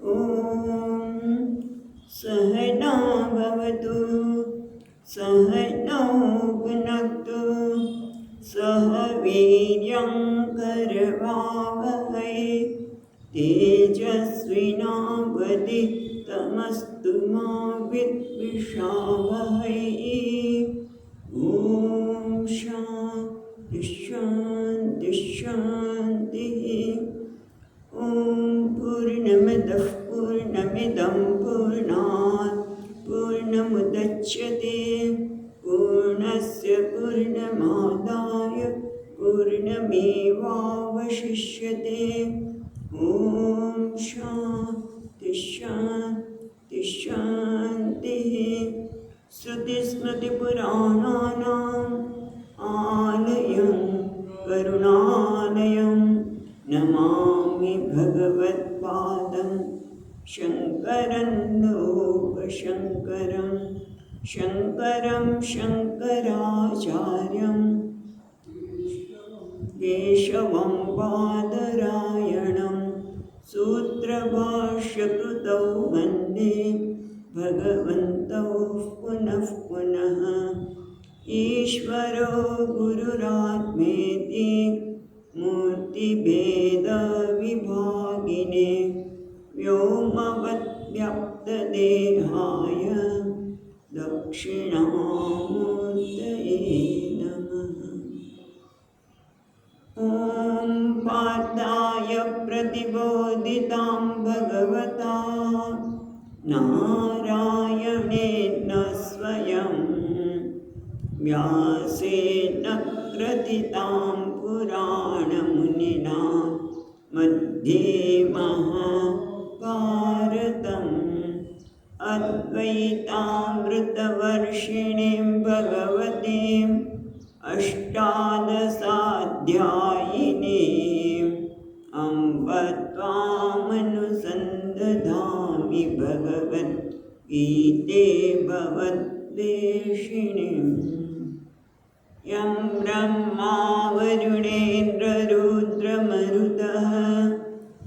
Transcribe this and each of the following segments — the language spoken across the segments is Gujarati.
ॐ सहना भवतु सहनौ भुनक्तु सह वीर्यं करवावहै तेजस्विनावधीतमस्तु मा विद्विषावहै। ॐ शान्ति शान्ति शान्तिः। ॐ पूर्णमदः पूर्णमिदं पूर्णात् पूर्णमुदच्यते पूर्णस्य पूर्णमादाय पूर्णमेवावशिष्यते। ॐ शान्ति शान्ति शान्तिः। श्रुतिस्मृतिपुराणानाम् आलयं करुणालयं नमामि भगवत्पादं शङ्करं लोकशङ्करं शङ्करं शङ्कराचार्यं केशवं बादरायणं सूत्रभाष्यकृतौ वन्दे भगवन्तौ पुनः पुनः। ईश्वरो गुरुरात्मेति मूर्तिभेदविभागिने व्योमवद्व्याप्तदेहाय दक्षिणामूर्तये नमः। ॐ पार्थाय प्रतिबोधितां भगवता नारायणेन स्वयं व्यासेन ग्रथितां पुराणमुनिना मध्ये महाभारतम् अद्वैतामृतवर्षिणीं भगवतीम् अष्टादशाध्यायिनीम् अम्ब त्वामनुसन्दधामि भगवद्गीते भवद्वेषिणीम्। यं ब्रह्मा वरुणेन्द्ररुद्रमरुतः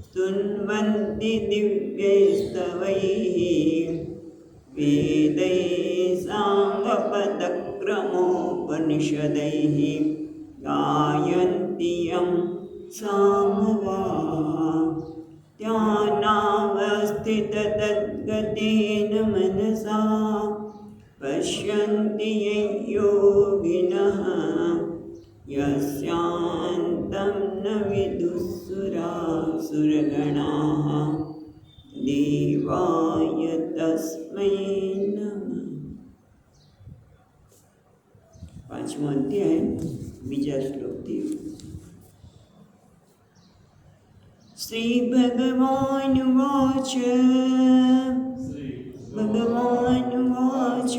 स्तुन्वन्ति दिव्यैस्तवैः वेदैः साङ्गपदक्रमोपनिषदैः गायन्ति यं सामगाः। ध्यानावस्थिततद्गतेन मनसा पश्यन्ति यं योगिनः यस्यान्तं न विदुःसुरासुरगणाः देवाय तस्मै नमः। पांचमो अध्याय बीजा श्लोकथी। श्रीभगवानुवाच भगवानुवाच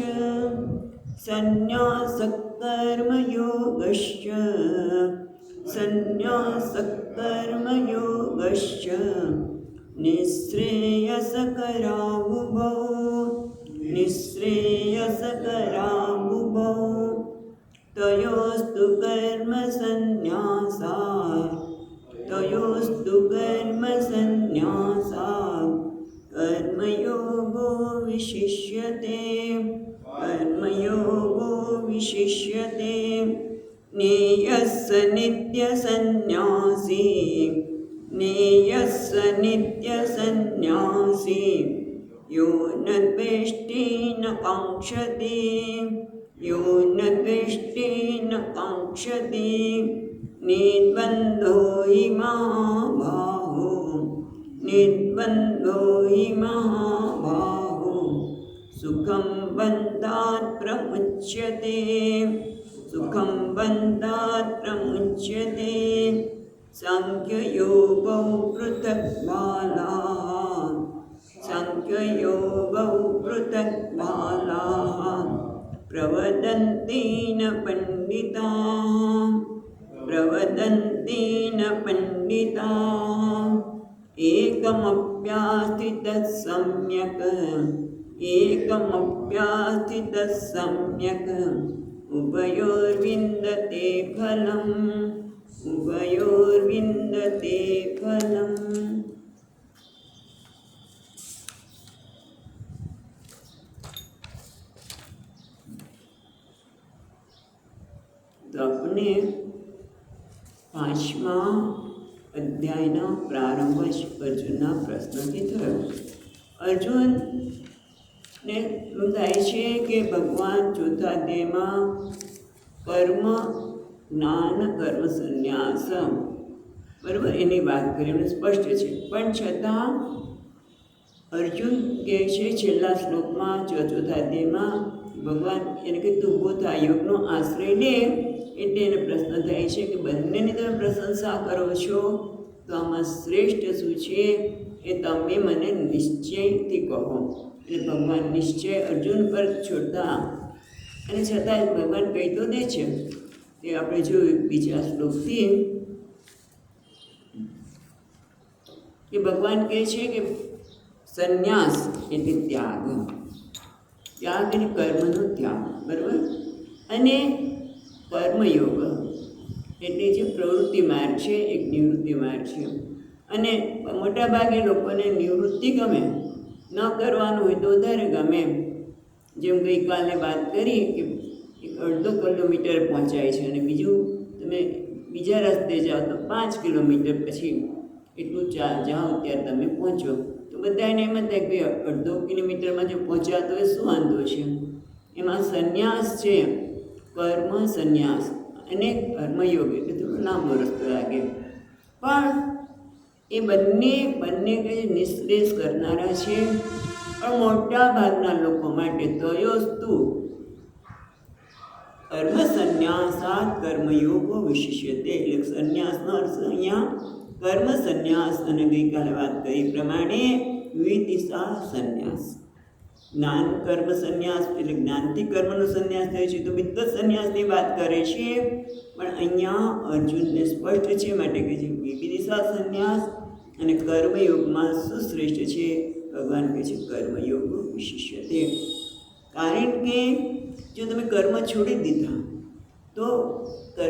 संन्यासकर्मयोगश्च निःश्रेयसकरावुभौ तयोस्तु कर्मसन्न्यासात् कर्मयोगो विशिष्यते ज्ञेयः स नित्यसन्न्यासी यो न द्वेष्टि न काङ्क्षति निर्बन्धो हि महाबाहो सुखं बन्धात् प्रमुच्यते सांख्ययोगौ पृथक् बालाः प्रवदन्ति न पण्डिताः एकमप्यास्थितः सम्यक् उभयोर्विन्दते फलम्। તમને 5મા અધ્યાયના પ્રારંભ જ અર્જુનના પ્રશ્નથી થયો. અર્જુનને એમ થાય છે કે ભગવાન ચોથા અધ્યાયમાં કર્મ જ્ઞાન કર્મ સંન્યાસ બરાબર એની વાત કરી એમને સ્પષ્ટ છે. પણ છતાં અર્જુન કહે છે છેલ્લા શ્લોકમાં ચોથા અધ્યાયમાં ભગવાન એને કે તું ઊભો થા, યોગનો આશ્રય લે. એટલે એને પ્રશ્ન થાય છે કે બંનેની તમે પ્રશંસા કરો છો તો આમાં શ્રેષ્ઠ શું છે એ તમે મને નિશ્ચયથી કહો. એટલે ભગવાન નિશ્ચય અર્જુન પર છોડતા અને છતાં ભગવાન કહી તો દે છે. તે આપણે જોયું બીજા શ્લોકથી કે ભગવાન કહે છે કે સંન્યાસ એટલે ત્યાગ, ત્યાગ એટલે કર્મનો ત્યાગ, બરાબર. અને કર્મયોગ એટલે જે પ્રવૃત્તિ માર્ગ છે એક નિવૃત્તિ માર્ગ છે. અને મોટાભાગે લોકોને નિવૃત્તિ ગમે, ન કરવાનું હોય તો વધારે ગમે. જેમ ગઈકાલે વાત કરી કે 1.5 કિલોમીટર પહોંચાય છે અને બીજું તમે બીજા રસ્તે જાઓ તો 5 કિલોમીટર પછી એટલું જાઓ ત્યારે તમે પહોંચો. તો બધાને એમ જ થાય કે 1.5 કિલોમીટરમાં જો પહોંચાતો હોય શું વાંધો છે. એમાં સંન્યાસ છે, કર્મ સંન્યાસ અને કર્મયોગ એટલે થોડો લાંબો રસ્તો લાગે. પણ એ બંને કંઈ નિશ્રેષ કરનારા છે. પણ મોટા ભાગના લોકો માટે તયોસ્તુ કર્મ સંન્યાસાત કર્મયોગો વિશિષ્યતે. એટલે સંન્યાસનો અર્થ અહીંયા કર્મ સંન્યાસ અને ગઈકાલે વાત કરી પ્રમાણે વિદિશા સંન્યાસ. જ્ઞાન કર્મ સંન્યાસ એટલે જ્ઞાનથી કર્મનો સંન્યાસ થાય છે તો વિદ્વત સંન્યાસની વાત કરે છે. પણ અહીંયા અર્જુનને સ્પષ્ટ છે માટે કે જે વિદિશા સંન્યાસ અને કર્મયોગમાં શું શ્રેષ્ઠ છે. ભગવાન કહે છે કર્મયોગ વિશિષ્યતે. કારણ કે જો તમે કર્મ છોડી દીધા તો અને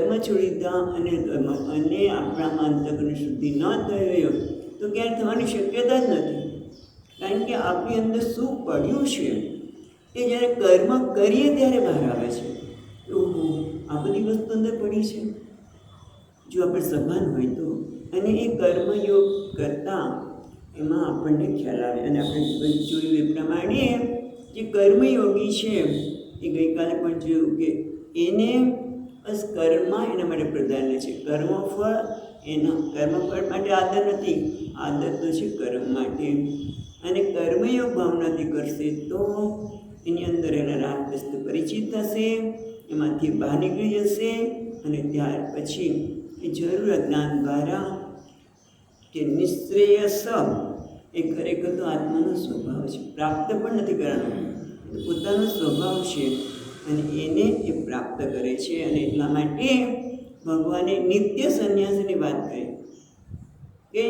આપણામાં અંતકરણ શુદ્ધિ ન થઈ તો ક્યાંય થવાની શક્યતા જ નથી. કારણ કે આપણી અંદર શું પડ્યું છે એ જ્યારે કર્મ કરીએ ત્યારે બહાર આવે છે. ઓહો, આ બધી વસ્તુ અંદર પડી છે. જો આપણે સભાન હોય તો અને એ કર્મયોગ કરતાં એમાં આપણને ખ્યાલ આવે. અને આપણે જોયું એ પ્રમાણે જે કર્મયોગી છે એ ગઈકાલે પણ જોયું કે એને બસ કર્મ એના માટે પ્રાધાન્ય છે. કર્મફળ માટે આદર નથી, આદર તો છે કર્મ માટે. અને કર્મયોગ ભાવનાથી કરશે તો એની અંદર એના રાગદસ્ત પરિચિત થશે, એમાંથી બહાર નીકળી જશે. અને ત્યાર પછી એ જરૂર જ્ઞાન દ્વારા કે નિશ્રેયસ એ ખરેખર તો આત્માનો સ્વભાવ છે, પ્રાપ્ત પણ નથી કરવાનો, પોતાનો સ્વભાવ છે અને એને એ પ્રાપ્ત કરે છે. અને એટલા માટે ભગવાને નિત્ય સંન્યાસીની વાત કરી કે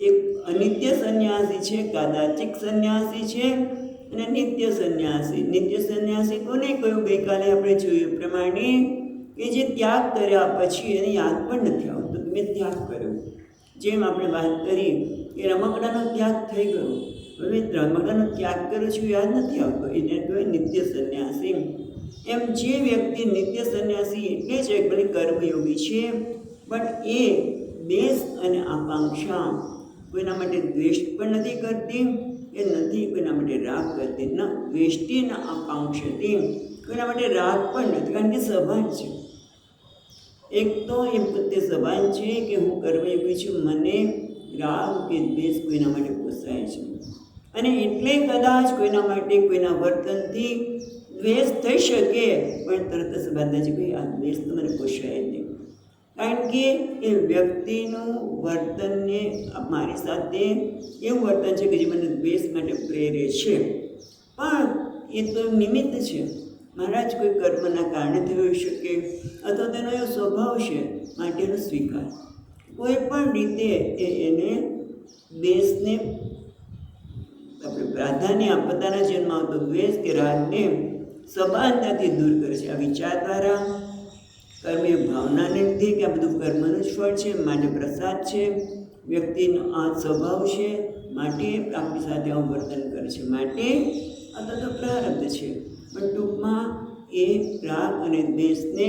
એક અનિત્ય સંન્યાસી છે, કાદાચિક સંન્યાસી છે અને નિત્ય સંન્યાસી. નિત્ય સંન્યાસી કોને કહ્યું? ગઈકાલે આપણે જોયું પ્રમાણે કે જે ત્યાગ કર્યા પછી એને યાદ પણ નથી આવતો કે મેં ત્યાગ કર્યો. જેમ આપણે વાત કરી કે રમકડાનો ત્યાગ થઈ ગયો, હવે રમકડાનો ત્યાગ કર્યો છે યાદ નથી આવતો, એને કહેવાય નિત્ય સંન્યાસી. એમ જે વ્યક્તિ નિત્ય સંન્યાસી એટલે છે ભલે કર્મયોગી છે પણ એ દ્વેષ અને આકાંક્ષા કોઈના માટે દ્વેષ પણ નથી કરતી કે નથી કોઈના માટે રાગ કરતી. ન દ્વેષ્ટિ ન આકાંક્ષતી, કોઈના માટે રાગ પણ નથી કારણ કે સભાન છે. એક તો એ પોતે સભાન છે કે હું કર્મયોગી છું, મને રાગ કે દ્વેષ કોઈના માટે પોસાય છે. અને એટલે કદાચ કોઈના માટે કોઈના વર્તનથી દ્વેષ થઈ શકે પણ તરત જ બાંધે છે ભાઈ આ દ્વેષ તો મને પોસાય નહીં. કારણ કે એ વ્યક્તિનું વર્તનને મારી સાથે એવું વર્તન છે કે જે મને દ્વેષ માટે પ્રેરે છે. પણ એ તો નિમિત્ત છે, મહારાજ કોઈ કર્મના કારણે થયું શકે અથવા તેનો એવો સ્વભાવ છે માટેનો સ્વીકાર. કોઈ પણ રીતે એને દ્વેષને આપણે પ્રાધાન્ય પોતાના જીવનમાં આવતો દ્વેષ કે રાગને સભાનતાથી દૂર કરે છે. આ વિચાર દ્વારા કર્મ ભાવનાને લીધે કે આ બધું કર્મનું જ ફળ છે માટે પ્રસાદ છે, વ્યક્તિનો આ સ્વભાવ છે માટે આપણી સાથે આવું વર્તન કરે છે, માટે આ તો પ્રારબ્ધ છે. પણ ટૂંકમાં એ રાગ અને દ્વેષને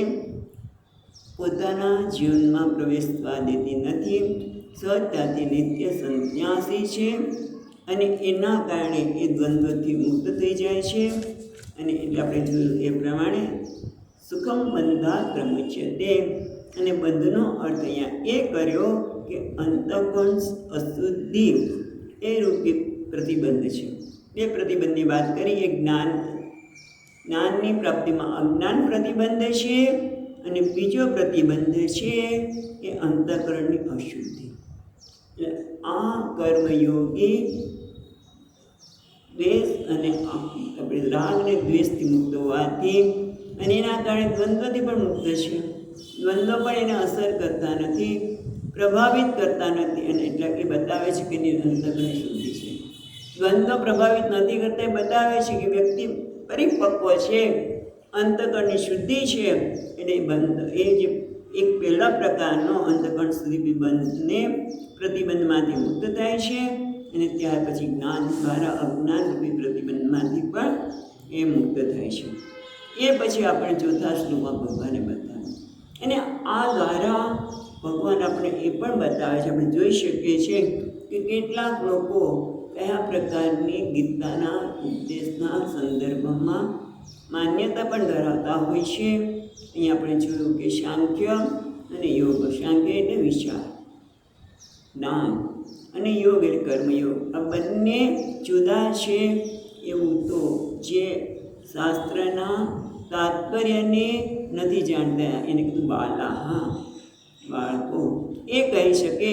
પોતાના જીવનમાં પ્રવેશવા દેતી નથી. સહજતાથી નિત્ય સંન્યાસી છે અને એના કારણે એ દ્વંદ્વથી મુક્ત થઈ જાય છે. અને એટલે આપણે જોયું એ પ્રમાણે સુખમ બંધા ક્રમુચ્યતે. અને બંધનો અર્થ અહીંયા એ કર્યો કે અંતઃકરણ અશુદ્ધિ એ રૂપી પ્રતિબંધ છે. એ પ્રતિબંધની વાત કરી. એ જ્ઞાનની પ્રાપ્તિમાં અજ્ઞાન પ્રતિબંધ છે અને બીજો પ્રતિબંધ છે એ અંતઃકરણની અશુદ્ધિ. એટલે આ કર્મયોગી દ્વેષ અને આપણે રાગ અને દ્વેષથી મુક્ત હોવાથી અને એના કારણે દ્વંદ્વથી પણ મુક્ત છે. દ્વંદ્વ પણ એને અસર કરતા નથી, પ્રભાવિત કરતા નથી. અને એટલે એ બતાવે છે કે એની અંતઃકરણની શુદ્ધિ છે. દ્વંદ્વ પ્રભાવિત નથી કરતા એ બતાવે છે કે વ્યક્તિ પરિપક્વ છે, અંતઃકરણની શુદ્ધિ છે. એટલે બંધ એ જે એક પહેલા પ્રકારનો અંતઃકરણ સુધી બંધને પ્રતિબંધમાંથી મુક્ત થાય છે અને ત્યાર પછી જ્ઞાન દ્વારા અજ્ઞાન રૂપી પ્રતિબંધમાંથી પણ એ મુક્ત થાય છે. એ પછી આપણે ચોથા શ્લોકમાં ભગવાને બતાવ્યું. અને આ દ્વારા ભગવાન આપણે એ પણ બતાવે છે, આપણે જોઈ શકીએ છીએ કે કેટલાક લોકો કયા પ્રકારની ગીતાના ઉપદેશના સંદર્ભમાં માન્યતા પણ ધરાવતા હોય છે. અહીંયા આપણે જોયું કે સાંખ્ય અને યોગ. સાંખ્ય એટલે વિચાર, જ્ઞાન, અને યોગ એટલે કર્મયોગ. આ બંને જુદા છે એવું તો જે શાસ્ત્રના તાત્પર્યને નથી જાણતા એને કીધું બાળકો એ કહી શકે,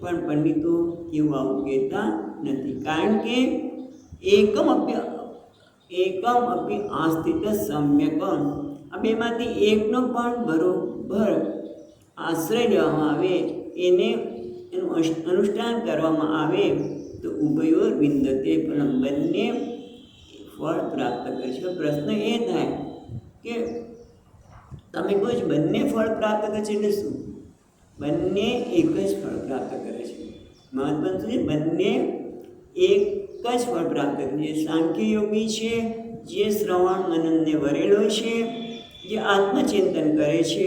પણ પંડિતો એવું આવું કહેતા નથી. કારણ કે એકમ અપી આસ્થિત સમ્યક. આ બેમાંથી એકનો પણ બરોબર આશ્રય લેવામાં આવે, એનું અનુષ્ઠાન કરવામાં આવે તો ઉભયોર વિંદતે ફલમ. બંને ફળ પ્રાપ્ત કરે છે. પ્રશ્ન એ થાય કે તમે કહો છો બંને ફળ પ્રાપ્ત કરે છે એટલે શું? બંને એક જ ફળ પ્રાપ્ત કરે છે. મહત્વનું છે બંને એક જ ફળ પ્રાપ્ત કરે છે. સાંખ્ય યોગી છે જે શ્રવણ મનનને વરેલો છે, જે આત્મચિંતન કરે છે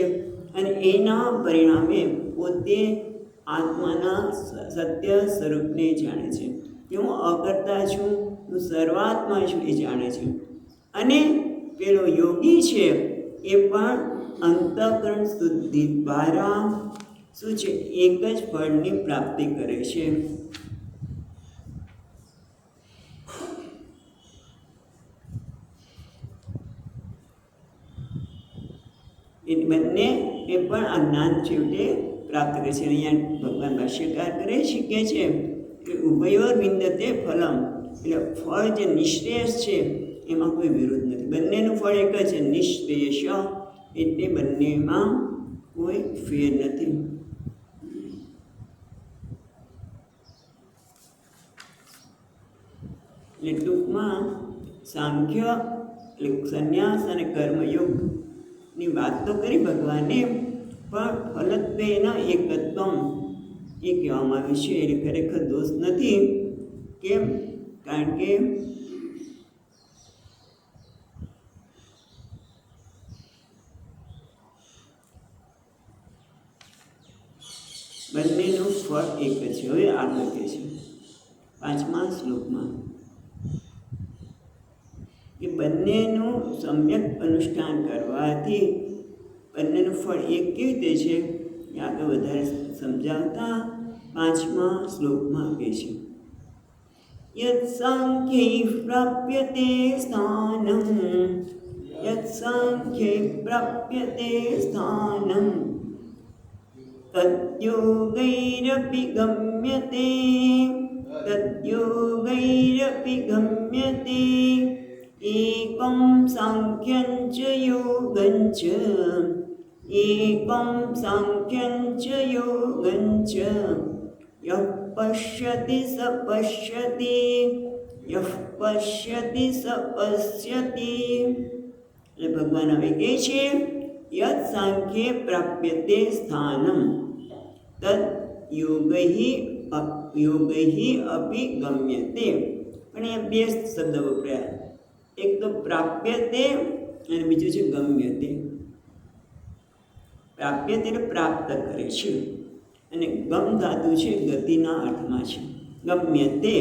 અને એના પરિણામે પોતે આત્માના સત્ય સ્વરૂપને જાણે છે કે હું અકર્તા છું, હું સર્વાત્મા છું એ જાણે છે. અને પેલો યોગી છે એ પણ અંતઃકરણ શુદ્ધિ દ્વારા શું છે એક જ ફળની પ્રાપ્તિ કરે છે. એ બંને એ પણ આ જ્ઞાન છેવટે પ્રાપ્ત કરે છે. અહીંયા ભગવાન ભાષ્યકાર કરે શીખે છે કે ઉભયોર વિંદતે ફલમ. એટલે ફળ જે નિશ્રેયસ છે એમાં કોઈ વિરોધ નથી. બંનેનું ફળ એક જ છે, નિશ્રેયસ. એટલે બંનેમાં કોઈ ફેર નથી. એટલે ટૂંકમાં સાંખ્ય એટલે સંન્યાસ અને કર્મયોગની વાત તો કરી ભગવાને, પણ ફલત્વેના એકત્વમ એ કહેવામાં આવ્યું છે. એટલે ખરેખર દોષ નથી. કેમ? કારણ કે બંનેનું ફળ એક જ છે. હવે આગળ કહે છે 5મા શ્લોકમાં કે બંનેનું સમ્યક અનુષ્ઠાન કરવાથી બંનેનું ફળ એક કેવી રીતે છે એ આગળ વધારે સમજાવતા 5મા શ્લોકમાં કહે છે યત્ સાંખ્યૈ પ્રાપ્યતે સ્થાનમ તદ્યોગૈરપि ગમ્યતે એકં સાંખ્યં ચ યોગં ચ યઃ પશ્યતિ સ પશ્યતિ એટલે ભગવાન હવે કહે છે યત સાંખ્યે પ્રાપ્યતે સ્થાનમ તદ યોગૈ અપી ગમ્યતે. પણ એ બે શબ્દ વપરાયા. એક તો પ્રાપ્યતે અને બીજું છે ગમ્યતે. પ્રાપ્ય એટલે પ્રાપ્ત કરે છે. અને ગમ ધાતુ છે ગતિના અર્થમાં છે. ગમ્ય તે,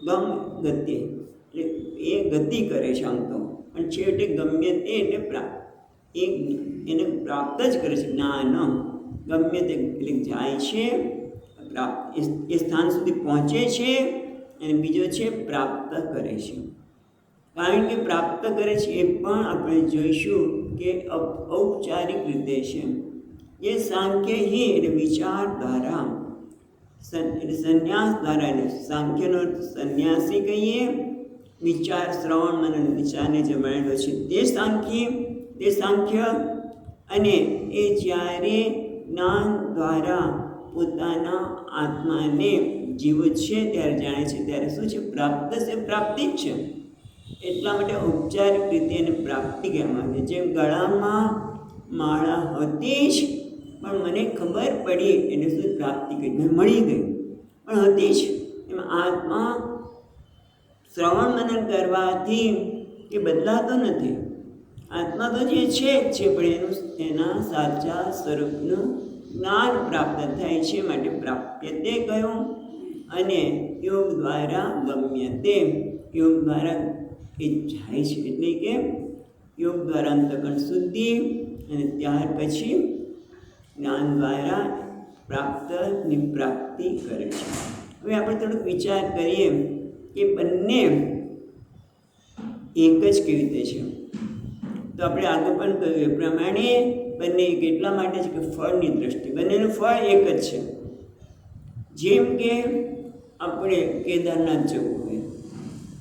ગમ ગતિ એટલે એ ગતિ કરે છે આમ તો, પણ છેવટે ગમ્ય તે એટલે એને પ્રાપ્ત જ કરે છે. જ્ઞાન ગમ્ય તે એટલે જાય છે, એ સ્થાન સુધી પહોંચે છે. અને બીજો છે પ્રાપ્ત કરે છે. કારણ કે પ્રાપ્ત કરે છે એ પણ આપણે જોઈશું કે ઔપચારિક રીતે છે. એ સાંખ્ય હિ એટલે વિચાર દ્વારા, એટલે સંન્યાસ દ્વારા, એટલે સાંખ્યનો અર્થ સંન્યાસી કહીએ, વિચાર શ્રવણ મનન વિચારને જે મળેલો છે તે સાંખ્ય. અને એ જ્યારે જ્ઞાન દ્વારા પોતાના આત્માને જીવ છે ત્યારે જાણે છે, ત્યારે શું છે? પ્રાપ્ત છે, પ્રાપ્તિ જ છે. એટલા માટે ઔપચારિક રીતે એને પ્રાપ્તિ કહેવામાં આવે છે. જેમ ગળામાં માળા હતી જ પણ મને ખબર પડી એટલે શું? પ્રાપ્તિ કરી, મને મળી ગઈ, પણ હતી જ. એમાં આત્મા શ્રવણ મનન કરવાથી એ બદલાતો નથી. આત્મા તો જે છે જ છે, પણ એના સાચા સ્વરૂપનું જ્ઞાન પ્રાપ્ત થાય છે, માટે પ્રાપ્ય તે કહ્યું. અને યોગ દ્વારા ગમ્ય તે, યોગ દ્વારા એ જાય છે, એટલે કે યોગ દ્વારા અંતકરણ શુદ્ધિ, અને ત્યાર પછી જ્ઞાન દ્વારા પ્રાપ્તની પ્રાપ્તિ કરે છે. હવે આપણે થોડુંક વિચાર કરીએ કે બંને એક જ કેવી રીતે છે. તો આપણે આગળ પણ કહ્યું એ પ્રમાણે બંને એક એટલા માટે છે કે ફળની દ્રષ્ટિ બંનેનું ફળ એક જ છે. જેમ કે આપણે કેદારનાથ જવું હોય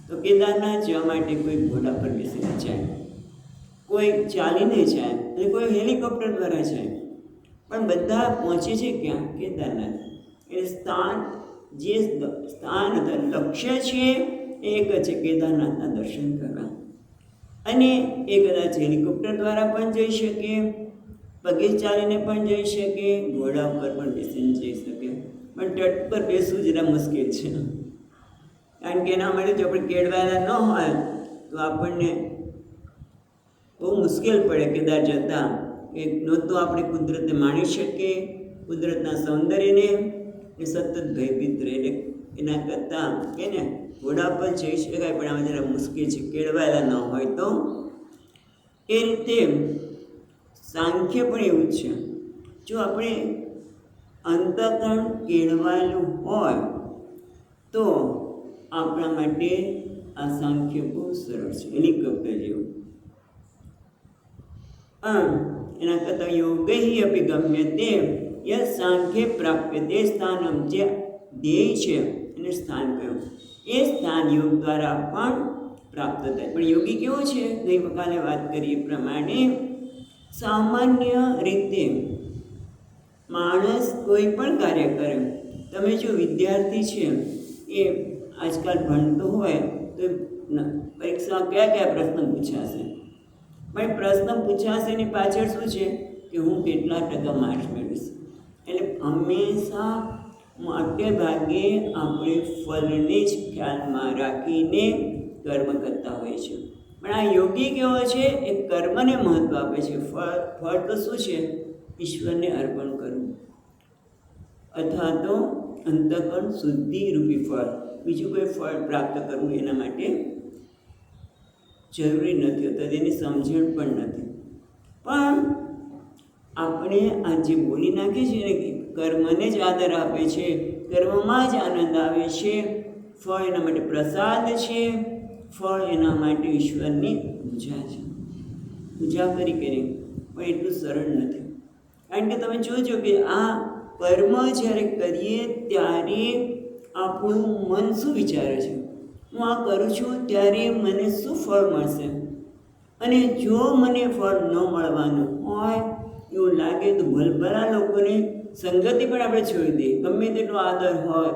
તો કેદારનાથ જવા માટે કોઈ ઘોડા પર બેસીને જાય, કોઈ ચાલીને જાય અને કોઈ હેલિકોપ્ટર દ્વારા જાય, પણ બધા પહોંચે છે ક્યાં? કેદારનાથ. એ સ્થાન, જે સ્થાન લક્ષ્ય છે એ એક જ છે, કેદારનાથના દર્શન કરવા. અને એ કદાચ હેલિકોપ્ટર દ્વારા પણ જઈ શકે, પગે ચાલીને પણ જઈ શકે, ઘોડા ઉપર પણ બેસીને જઈ શકે, પણ તટ પર બેસવું જરા મુશ્કેલ છે. કારણ કે એના માટે જો આપણે કેળવાયેલા ન હોય તો આપણને બહુ મુશ્કેલ પડે કેદાર જતાં. એક નહોતું આપણે કુદરતને માણી શકીએ, કુદરતના સૌંદર્યને, એ સતત ભયભીત રહે. એના કરતાં કે ને ઘોડા પર જઈ શકાય, પણ આમાં જરા મુશ્કેલ છે કેળવાયેલા ન હોય તો. એ રીતે સાંખ્ય પણ એવું જ છે. જો આપણે અંતઃકરણ કેળવાયેલું હોય તો આપણા માટે આ સાંખ્ય બહુ સરળ છે, હેલિકોપ્ટર જેવું. એના કરતાં યોગૈ અપી ગમ્ય તે યત સાંખ્ય પ્રાપ્ય તે સ્થાનમ, જે ધ્યેય છે એને સ્થાન કહ્યું. એ સ્થાન યોગ દ્વારા પણ પ્રાપ્ત થાય. પણ યોગી કેવો છે? ગઈકાલે વાત કરી એ પ્રમાણે સામાન્ય રીતે માણસ કોઈ પણ કાર્ય કરે, તમે જો વિદ્યાર્થી છે એ આજકાલ ભણતો હોય તો પરીક્ષામાં કયા કયા પ્રશ્ન પૂછાશે? પણ પ્રશ્ન પૂછાશે એની પાછળ શું છે કે હું કેટલા ટકા માર્ક્સ મેળવીશ. એટલે હંમેશા મોટે ભાગે આપણે ફળને જ ખ્યાલમાં રાખીને કર્મ કરતા હોઈએ છીએ. પણ આ યોગી કેવો છે? એ કર્મને મહત્ત્વ આપે છે. ફળ તો શું છે? ઈશ્વરને અર્પણ કરવું, અથવા તો અંતઃકરણ શુદ્ધિ રૂપી ફળ, બીજું કોઈ ફળ પ્રાપ્ત કરવું એના માટે જરૂરી નથી હોતું, તેની સમજણ પણ નથી. પણ આપણે આ જે બોલી નાખીએ છીએ ને, કર્મને જ આદર આપે છે, કર્મમાં જ આનંદ આવે છે, ફળ એના માટે પ્રસાદ છે, ફળ એના માટે ઈશ્વરની પૂજા છે. પૂજા કરી પણ એટલું સરળ નથી. કારણ કે તમે જોજો કે આ કર્મ જ્યારે કરીએ ત્યારે આપણું મન શું વિચારે છે? હું આ કરું છું ત્યારે મને શું ફળ મળશે? અને જો મને ફળ ન મળવાનું હોય એવું લાગે તો ભલભલા લોકોને સંગતિ પણ આપણે છોડી દઈએ. ગમે તેટલો આદર હોય,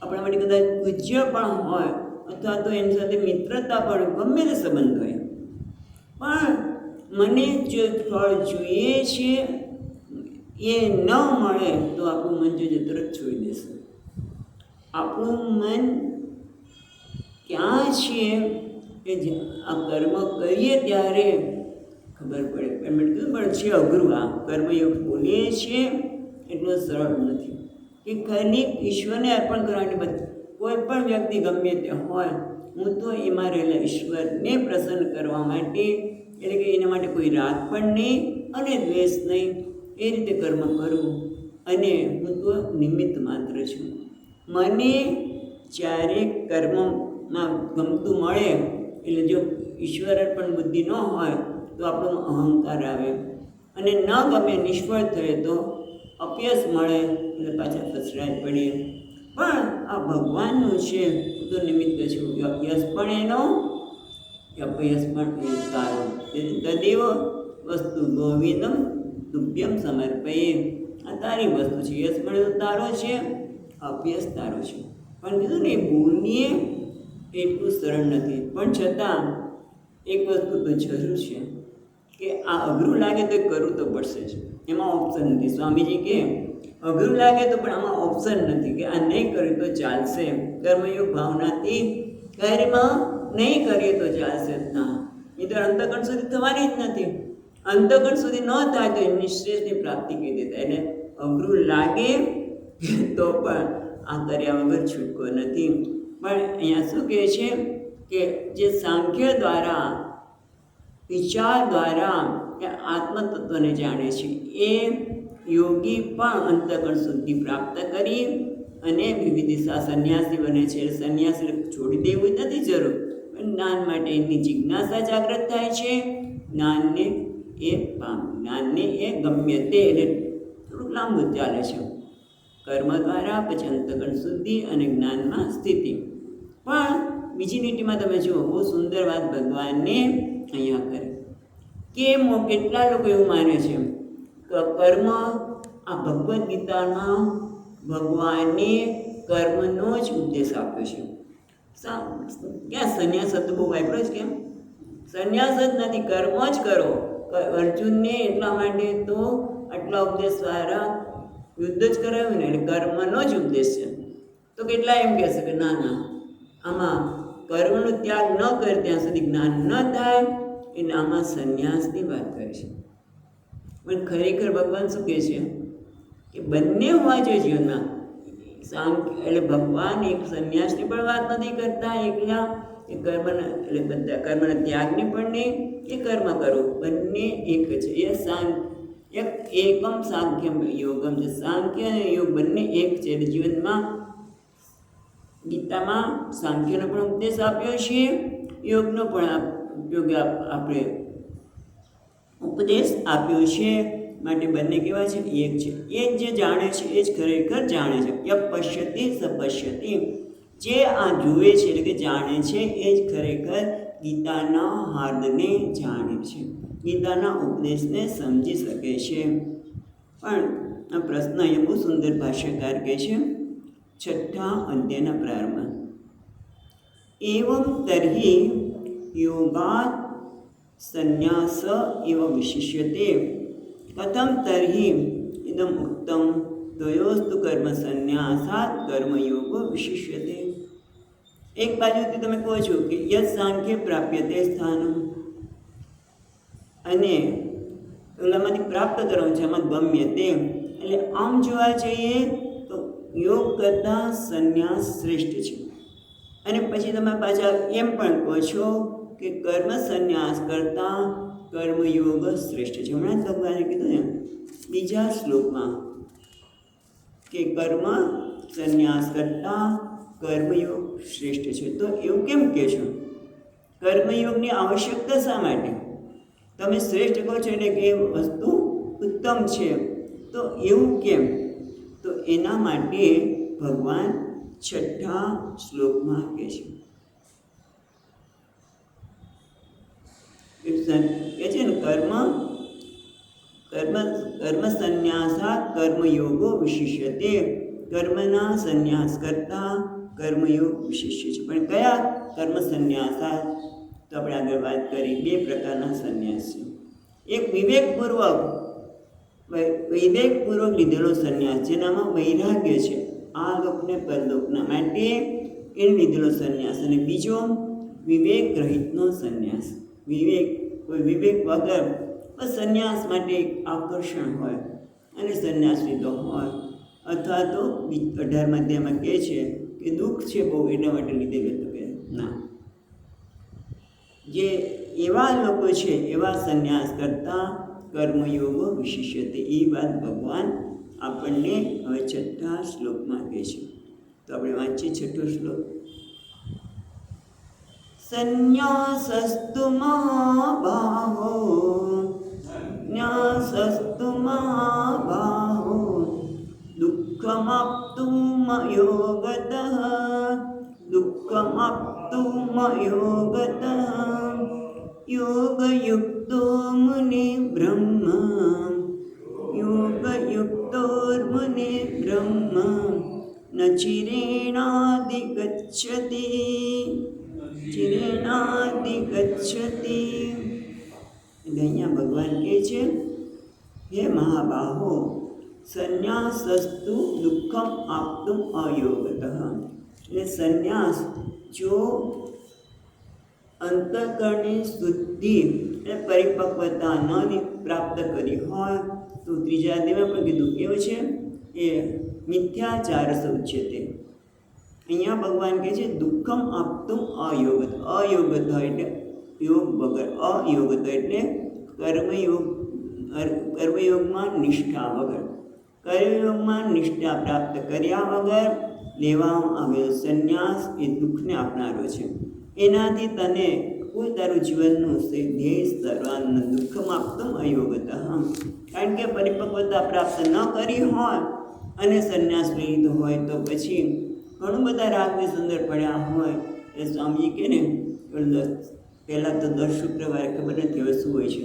આપણા માટે કદાચ પૂજ્ય પણ હોય, અથવા તો એની સાથે મિત્રતા પણ, ગમે તે સંબંધ હોય, પણ મને જો ફળ જોઈએ છે એ ન મળે તો આપણું મન જો તરત છોડી દેશે. આપણું મન ક્યાં છે કે આ કર્મ કરીએ ત્યારે ખબર પડે. એમ કીધું પણ છે અઘરું. આ કર્મયોગ બોલીએ છીએ એટલું સરળ નથી કે ખરી ઈશ્વરને અર્પણ કરવાની. બધી કોઈ પણ વ્યક્તિ ગમે તે હોય, હું તો એમાં રહેલા ઈશ્વરને પ્રસન્ન કરવા માટે, એટલે કે એના માટે કોઈ રાગ પણ નહીં અને દ્વેષ નહીં, એ રીતે કર્મ કરું. અને હું તો નિમિત્ત માત્ર છું. મને જ્યારે કર્મમાં ગમતું મળે, એટલે જો ઈશ્વર પણ બુદ્ધિ ન હોય તો આપણો અહંકાર આવે, અને ન ગમે નિષ્ફળ થયે તો અપયશ મળે, એટલે પાછા ફસરાઈ પડીએ. પણ આ ભગવાનનું છે, હું તો નિમિત્ત છું. યશ પણ એનો, અપયશ પણ એ તારો. તદેવ વસ્તુ ગોવિંદમ તુભ્યમ સમર્પયે. આ તારી વસ્તુ છે. યશ પણ તો તારો છે, અપયશ તારો છે. પણ કીધું ને, બોલીએ એટલું સરળ નથી. પણ છતાં એક વસ્તુ તો જરૂર છે કે આ અઘરું લાગે તો કરવું તો પડશે જ, એમાં ઓપ્શન નથી. સ્વામીજી કે અઘરું લાગે તો પણ આમાં ઓપ્શન નથી કે આ નહીં કર્યું તો ચાલશે. કર્મયોગ ભાવનાથી કર્મ નહીં કરીએ તો ચાલશે જ ના. એ તો અંતકણ સુધી થવાની જ નથી. અંતકણ સુધી ન થાય તો નિશ્ચયની પ્રાપ્તિ કીધી થાય. એટલે અઘરું લાગે તો પણ આ કર્યા વગર છૂટકો નથી. પણ અહીંયા શું કહે છે કે જે સાંખ્ય દ્વારા, વિચાર દ્વારા એ આત્મતત્વને જાણે છે, એ યોગી પણ અંતકણ શુદ્ધિ પ્રાપ્ત કરી અને વિવિધિશા સંન્યાસી બને છે. સંન્યાસી છોડી દેવું નથી જરૂર, પણ જ્ઞાન માટે એની જિજ્ઞાસા જાગૃત થાય છે. જ્ઞાનને એ ગમ્ય તે, એટલે થોડુંક લાંબુ ચાલે છે. કર્મ દ્વારા પછી અંતકણ શુદ્ધિ અને જ્ઞાનમાં સ્થિતિ. પણ બીજી લીટીમાં તમે જુઓ, બહુ સુંદર વાત ભગવાનને અહીંયા કરે કે કેટલા લોકો એવું માને છે કે કર્મ, આ ભગવદ્ ગીતામાં ભગવાને કર્મનો જ ઉપદેશ આપ્યો છે. ક્યાં સંન્યાસ હતો બહુ વાપરો જ, કેમ સંન્યાસ જ નથી, કર્મ જ કરો. અર્જુનને એટલા માટે તો આટલા ઉપદેશ દ્વારા યુદ્ધ જ કરાવ્યું ને, એટલે કર્મનો જ ઉપદેશ છે. તો કેટલા એમ કહેશે કે ના ના, આમાં કર્મનો ત્યાગ ન કરે ત્યાં સુધી જ્ઞાન ન થાય, એટલે આમાં સંન્યાસની વાત કરે છે. પણ ખરેખર ભગવાન શું કહે છે કે બંને હોવા જોઈએ જીવનમાં. એટલે ભગવાન એક સંન્યાસની પણ વાત નથી કરતા એકલા, એ કર્મના, એટલે બધા કર્મના ત્યાગની પણ નહીં, એ કર્મ કરો, બંને એક છે. એ એકમ સાંખ્યમ યોગમ છે. સાંખ્ય અને યોગ બંને એક છે. એટલે જીવનમાં ગીતામાં સાંખ્યનો પણ ઉપદેશ આપ્યો છે, યોગનો પણ ઉપયોગ આપણે ઉપદેશ આપ્યો છે. માટે બંને કેવા છે? એક છે. એ જે જાણે છે એ જ ખરેખર જાણે છે. ય પશ્યતિ સ પશ્યતિ. જે આ જુએ છે એટલે કે જાણે છે એ જ ખરેખર ગીતાના હાર્દને જાણે છે, ગીતાના ઉપદેશને સમજી શકે છે. પણ આ પ્રશ્ન એ બહુ સુંદર ભાષ્યકાર કહે છે, છઠ્ઠા અધ્યાયના પ્રારંભમાં, એવં તર્હિ યોગાત સંન્યાસ એવ વિશિષ્યતે કથમ તર્હિ ઇદમ ઉક્તમ દ્વયોસ્તુ કર્મ સંન્યાસાત કર્મયોગો વિશિષ્યતે. એક બાજુથી તમે કહો છો કે યદ સાંખ્ય પ્રાપ્યતે સ્થાનમ, અને ઓલામાંથી પ્રાપ્ત કરવાનું છે, એમાં ગમ્ય તે. એટલે આમ જોવા જઈએ તો યોગ કરતાં સંન્યાસ શ્રેષ્ઠ છે. અને પછી તમે પાછા એમ પણ કહો છો કે કર્મ સંન્યાસ કરતાં કર્મયોગ શ્રેષ્ઠ છે. હમણાં જ ભગવાને કીધું ને બીજા શ્લોકમાં કે કર્મ સંન્યાસ કરતાં કર્મયોગ શ્રેષ્ઠ છે. તો એવું કેમ કહેશો? કર્મયોગની આવશ્યકતા શા માટે? તમે શ્રેષ્ઠ કહો છો એટલે કે વસ્તુ ઉત્તમ છે, તો એવું કેમ? તો એના માટે ભગવાન છઠ્ઠા શ્લોકમાં કહે છે, કે છે ને કર્મ સંન્યાસાત કર્મયોગો વિશિષ્યતે. કર્મના સંન્યાસ કરતાં કર્મયોગ વિશિષ્ય છે. પણ કયા કર્મ સંન્યાસાત? તો આપણે આગળ વાત કરી, બે પ્રકારના સંન્યાસ છે. એક વિવેકપૂર્વક લીધેલો સંન્યાસ, જેનામાં વૈરાગ્ય છે, આ લોકને પરલોકના માટે એને લીધેલો સંન્યાસ. અને બીજો વિવેક રહિતનો સંન્યાસ, વિવેક વગર બસ સંન્યાસ માટે એક આકર્ષણ હોય અને સંન્યાસ લીધો હોય, અથવા તો 18મા અધ્યાયમાં કહે છે કે દુઃખ છે બહુ એટલા માટે લીધેલું હતું કે ના, જે એવા લોકો છે એવા સંન્યાસ કરતાં કર્મયોગ વિશિષ્યતે, એ વાત ભગવાન આપણને હવે 6થા શ્લોકમાં કહે છે. તો આપણે વાંચીએ 6થો શ્લોક. સંન્યાસસ્તુ મહાબાહો, સંન્યાસસ્તુ મહાબાહો, દુઃખમાપ્તું મયોગતઃ, દુઃખમાપ્તું મયોગતઃ, યોગયુક્તો મુનિ બ્રહ્મ, યોગયુક્તોર્મુનિ બ્રહ્મ, ન ચિરેણાધિગચ્છતિ, ચિરેણાધિગચ્છતિ. એટલે અહીંયા ભગવાન કહે છે, હે મહાબાહો, સંન્યાસસ્તુ દુઃખમ આપતું અયોગતઃ. એટલે સંન્યાસ જો અંતઃકરણની શુદ્ધિ એટલે પરિપક્વતા ન પ્રાપ્ત કરી હોય તો ત્રીજા અધ્યાયમાં પણ કીધું કેવું છે એ મિથ્યાચાર ઉચ્યતે. અહીંયા ભગવાન કહે છે દુઃખમ આપતું અયોગત. અયોગત એટલે યોગ વગર, અયોગત એટલે કર્મયોગમાં નિષ્ઠા વગર, કર્મયોગમાં નિષ્ઠા પ્રાપ્ત કર્યા વગર લેવામાં આવેલો સંન્યાસ એ દુઃખને આપનારો છે. એનાથી તને કોઈ તારું જીવનનું ધ્યેય સર્વાન દુઃખમ આપતું અયોગત. કારણ કે પરિપક્વતા પ્રાપ્ત ન કરી હોય અને સંન્યાસ લીધો હોય તો પછી ઘણું બધા રાગની અંદર પડ્યા હોય. એ સ્વામીજી કહે ને પહેલાં તો દર શુક્રવારે, ખબર નથી હવે શું હોય છે,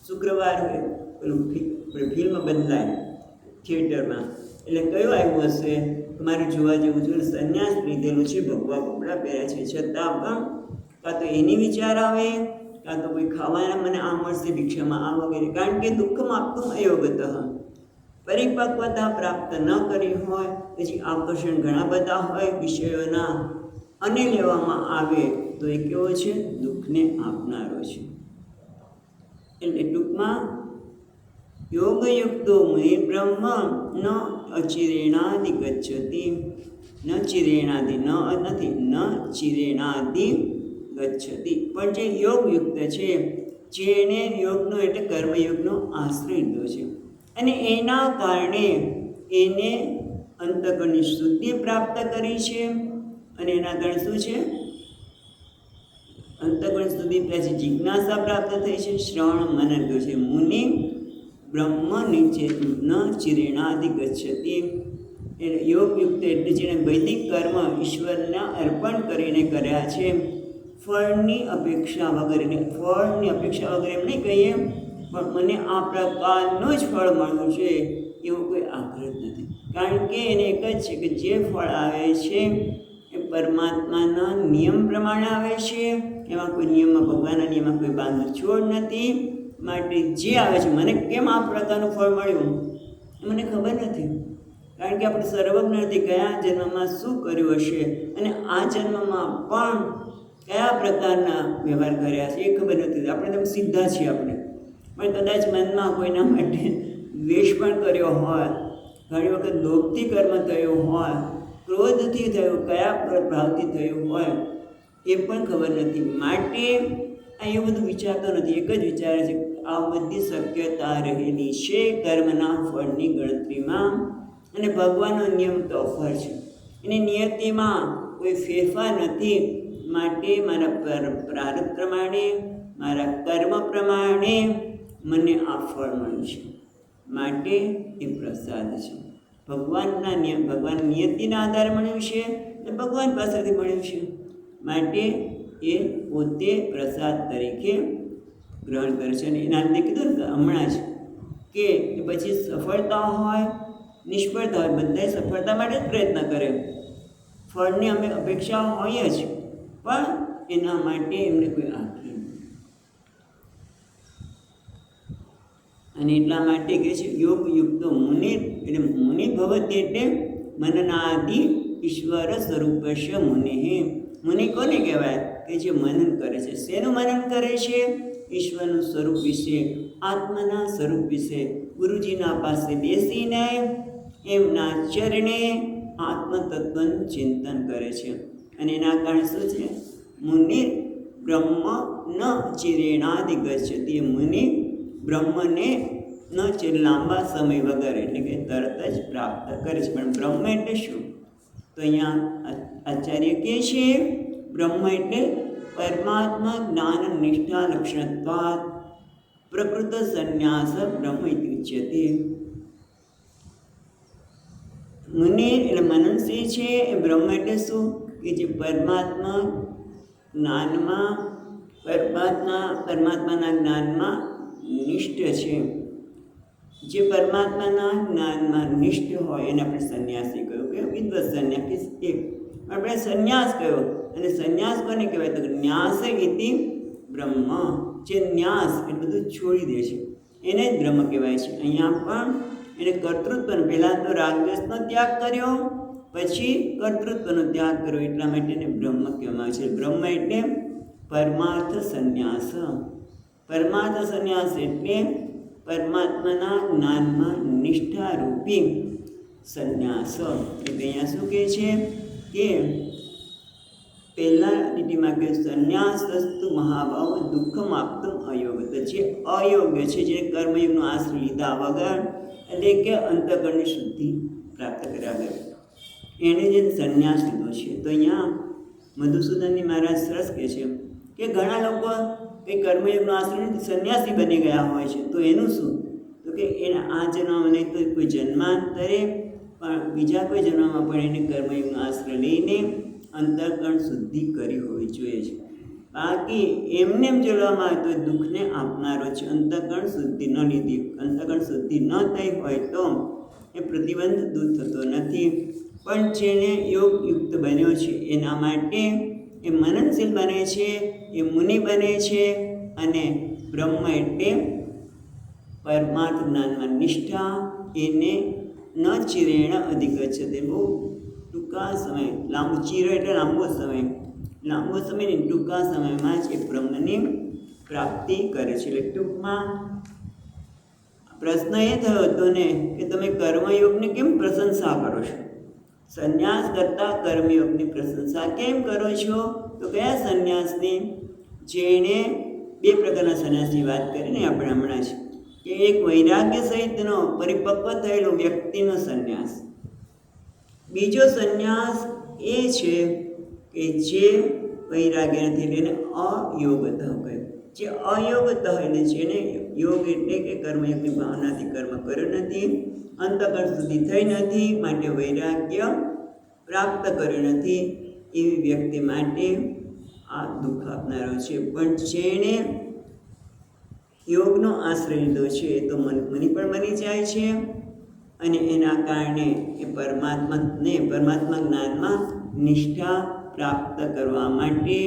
શુક્રવાર હોય પેલું ફિલ્મ બદલાય થિયેટરમાં, એટલે કયું આવ્યું હશે મારે જોવા જેવું છે, સંન્યાસ લીધેલું છે, ભગવા કપડાં પહેર્યા છે, છતાં પણ કાં તો એની વિચાર આવે, કાં તો કોઈ ખાવાના મને આ મળશે ભિક્ષામાં આ વગેરે. કારણ કે દુઃખમાં આપતું અયોગત, પરિપક્વતા પ્રાપ્ત ન કરી હોય, પછી આકર્ષણ ઘણા બધા હોય વિષયોના અને લેવામાં આવે તો એ કેવો છે, દુઃખને આપનારો છે. એટલે ટૂંકમાં યોગયુક્તો મુનિ બ્રહ્મ ન અચિરેણાદિ ગચ્છતિ, ન ચિરેણાદિ ન નથી, ન ચિરેણાદિ ગચ્છતિ. પણ જે યોગયુક્ત છે, જેણે યોગનો એટલે કર્મયોગનો આશ્રય લીધો છે અને એના કારણે એને અંતઃકરણની શુદ્ધિ પ્રાપ્ત કરી છે, અને એના કારણે શું છે, અંતઃકરણ સુધી પછી જિજ્ઞાસા પ્રાપ્ત થઈ છે, શ્રવણ મનન કર્યું છે. મુનિ બ્રહ્મ નીચે ન ચિરેણાદિ ગચ્છતિ. એટલે યોગયુક્ત એટલે જેણે વૈદિક કર્મ ઈશ્વરના અર્પણ કરીને કર્યા છે, ફળની અપેક્ષા વગર. એટલે ફળની અપેક્ષા વગર એમ નહીં કહીએ, પણ મને આ પ્રકારનું જ ફળ મળવું છે એવો કોઈ આગ્રહ નથી. કારણ કે એને એક જ છે કે જે ફળ આવે છે એ પરમાત્માના નિયમ પ્રમાણે આવે છે, એમાં કોઈ નિયમમાં, ભગવાનના નિયમમાં કોઈ બાંધછોડ નથી. માટે જે આવે છે, મને કેમ આ પ્રકારનું ફળ મળ્યું એ મને ખબર નથી, કારણ કે આપણે સર્વજ્ઞ નથી કયા જન્મમાં શું કર્યું હશે અને આ જન્મમાં પણ કયા પ્રકારના વ્યવહાર કર્યા છે એ ખબર નથી. આપણે તો સીધા છીએ આપણે, પણ કદાચ મનમાં કોઈના માટે દ્વેષ પણ કર્યો હોય, ઘણી વખત લોભથી કર્મ થયું હોય, ક્રોધથી થયું, કયા પ્રભાવથી થયું હોય એ પણ ખબર નથી. માટે આ એવું બધું વિચારતો નથી, એક જ વિચારે છે આ બધી શક્યતા રહેલી છે કર્મના ફળની ગણતરીમાં, અને ભગવાનનો નિયમ તો અફર છે, એની નિયતિમાં કોઈ ફેરફાર નથી. માટે મારા પ્રારબ્ધ પ્રમાણે, મારા કર્મ પ્રમાણે મને આ ફળ મળ્યું છે, માટે એ પ્રસાદ છે. ભગવાનના નિયમ, ભગવાન નિયતિના આધારે મળ્યું છે, એ ભગવાન પાસેથી મળ્યું છે, માટે એ પોતે પ્રસાદ તરીકે ગ્રહણ કરે છે. અને એના લીધે કીધું ને હમણાં જ કે પછી સફળતા હોય, નિષ્ફળતા હોય, બધાય સફળતા માટે જ પ્રયત્ન કરે, ફળની અમે અપેક્ષા હોય જ, પણ એના માટે એમને કોઈ આગ્રહ નથી. અને એટલા માટે કહે છે યોગયુક્તો મુનિ, એટલે મુનિ ભવતી એટલે મનનાદિ ઈશ્વર સ્વરૂપસ્ય મુનિ. મુનિ કોને કહેવાય? કે જે મનન કરે છે. શેનું મનન કરે છે? ઈશ્વરનું સ્વરૂપ વિશે આત્માના સ્વરૂપ વિશે ગુરુજીના પાસે બેસીને એમના ચરણે આત્મતત્વનું ચિંતન કરે છે. અને એના કારણે શું છે? મુનિ બ્રહ્મ ન ચિરેણાધિગચ્છતિ. મુનિ બ્રહ્મને ન ચિર લાંબા સમય વગર એટલે કે તરત જ પ્રાપ્ત કરે છે. પણ બ્રહ્મ એટલે શું? તો અહીંયા આચાર્ય કહે છે બ્રહ્મ એટલે પરમાત્મા જ્ઞાન નિષ્ઠા લક્ષણત્વાत् પ્રકૃત સંન્યાસ બ્રહ્મ ઇતિ ઉચ્યતે. મુનિ એટલે મનનશીલ છે એ બ્રહ્મ એટલે શું? કે જે પરમાત્મા જ્ઞાનમાં પરમાત્માના જ્ઞાનમાં નિષ્ઠ છે. જે પરમાત્માના જ્ઞાનમાં નિષ્ઠ હોય એને આપણે સંન્યાસી કહ્યું કે વિદ્વત સંન્યાસ. આપણે સંન્યાસ કહ્યો. અને સંન્યાસ કોને કહેવાય? તો ન્યાસ ઇતિ બ્રહ્મ. જે ન્યાસ એ બધું છોડી દે છે એને જ બ્રહ્મ કહેવાય છે. અહીંયા પણ એને કર્તૃત્વનો, પહેલાં તો રાગદ્વેષનો ત્યાગ કર્યો, પછી કર્તૃત્વનો ત્યાગ કર્યો, એટલા માટે એને બ્રહ્મ કહેવામાં આવે છે. બ્રહ્મ એટલે પરમાર્થ સંન્યાસ. પરમાર્થ સંન્યાસ એટલે પરમાત્માના જ્ઞાનમાં નિષ્ઠારૂપી સંન્યાસ. એટલે અહીંયા શું કહે છે કે પહેલાં લીટીમાં કે સંન્યાસસ્તુ મહાભાવ દુઃખમ આપતું અયોગ. તો જે અયોગ્ય છે, જે કર્મયોગનો આશ્રય લીધા વગર એટલે કે અંતઃકરણની શુદ્ધિ પ્રાપ્ત કર્યા વગર એણે જે સંન્યાસ લીધો છે. તો અહીંયા મધુસૂદનજી મહારાજ સરસ કહે છે કે ઘણા લોકો કંઈ કર્મયોગનો આશ્રય સંન્યાસી બની ગયા હોય છે. તો એનું શું? તો કે એના આ જન્મમાં નહીં તો કોઈ જન્માંતરે પણ બીજા કોઈ જન્મમાં પણ એને કર્મયોગનો આશ્રય લઈને અંતઃકરણ શુદ્ધિ કરી હોવી જોઈએ છે. બાકી એમને એમ જોવામાં આવે તો દુઃખને આપનારો છે. અંતઃકરણ શુદ્ધિ ન લીધી, અંતઃકરણ શુદ્ધિ ન થઈ હોય તો એ પ્રતિબંધ દૂર થતો નથી. પણ જેને યોગયુક્ત બન્યો છે એના માટે એ મનનશીલ બને છે, એ મુનિ બને છે. અને બ્રહ્મ એટલે પરમાર્થ જ્ઞાનમાં નિષ્ઠા, એને ન ચિરેણ અધિગચ્છતે. બહુ ટૂંકા સમય, લાંબો ચિર એટલે લાંબો સમય ને ટૂંકા સમયમાં જ એ બ્રહ્મની પ્રાપ્તિ કરે છે. એટલે ટૂંકમાં પ્રશ્ન એ થયો હતો ને કે તમે કર્મયોગની કેમ પ્રશંસા કરો છો? સંન્યાસ કરતાં કર્મયોગની પ્રશંસા કેમ કરો છો? તો કયા સંન્યાસની? જેણે બે પ્રકારના સંન્યાસની વાત કરીને આપણે હમણાં જ કે એક વૈરાગ્ય સહિતનો પરિપક્વ થયેલો વ્યક્તિનો સંન્યાસ. બીજો સંન્યાસ એ છે કે જે વૈરાગ્ય નથી એને અયોગત કહે. જે અયોગત એટલે જેને યોગ એટલે કે કર્મયોગની ભાવનાથી કર્મ કર્યો નથી, અંતઃકરણ શુદ્ધિ થઈ નથી, માટે વૈરાગ્ય પ્રાપ્ત કર્યું નથી, એવી વ્યક્તિ માટે આ દુઃખ આપનારો છે. પણ જેણે યોગનો આશ્રય લીધો છે તો મુનિ પણ બની જાય છે. અને એના કારણે એ પરમાત્મા જ્ઞાનમાં નિષ્ઠા પ્રાપ્ત કરવા માટે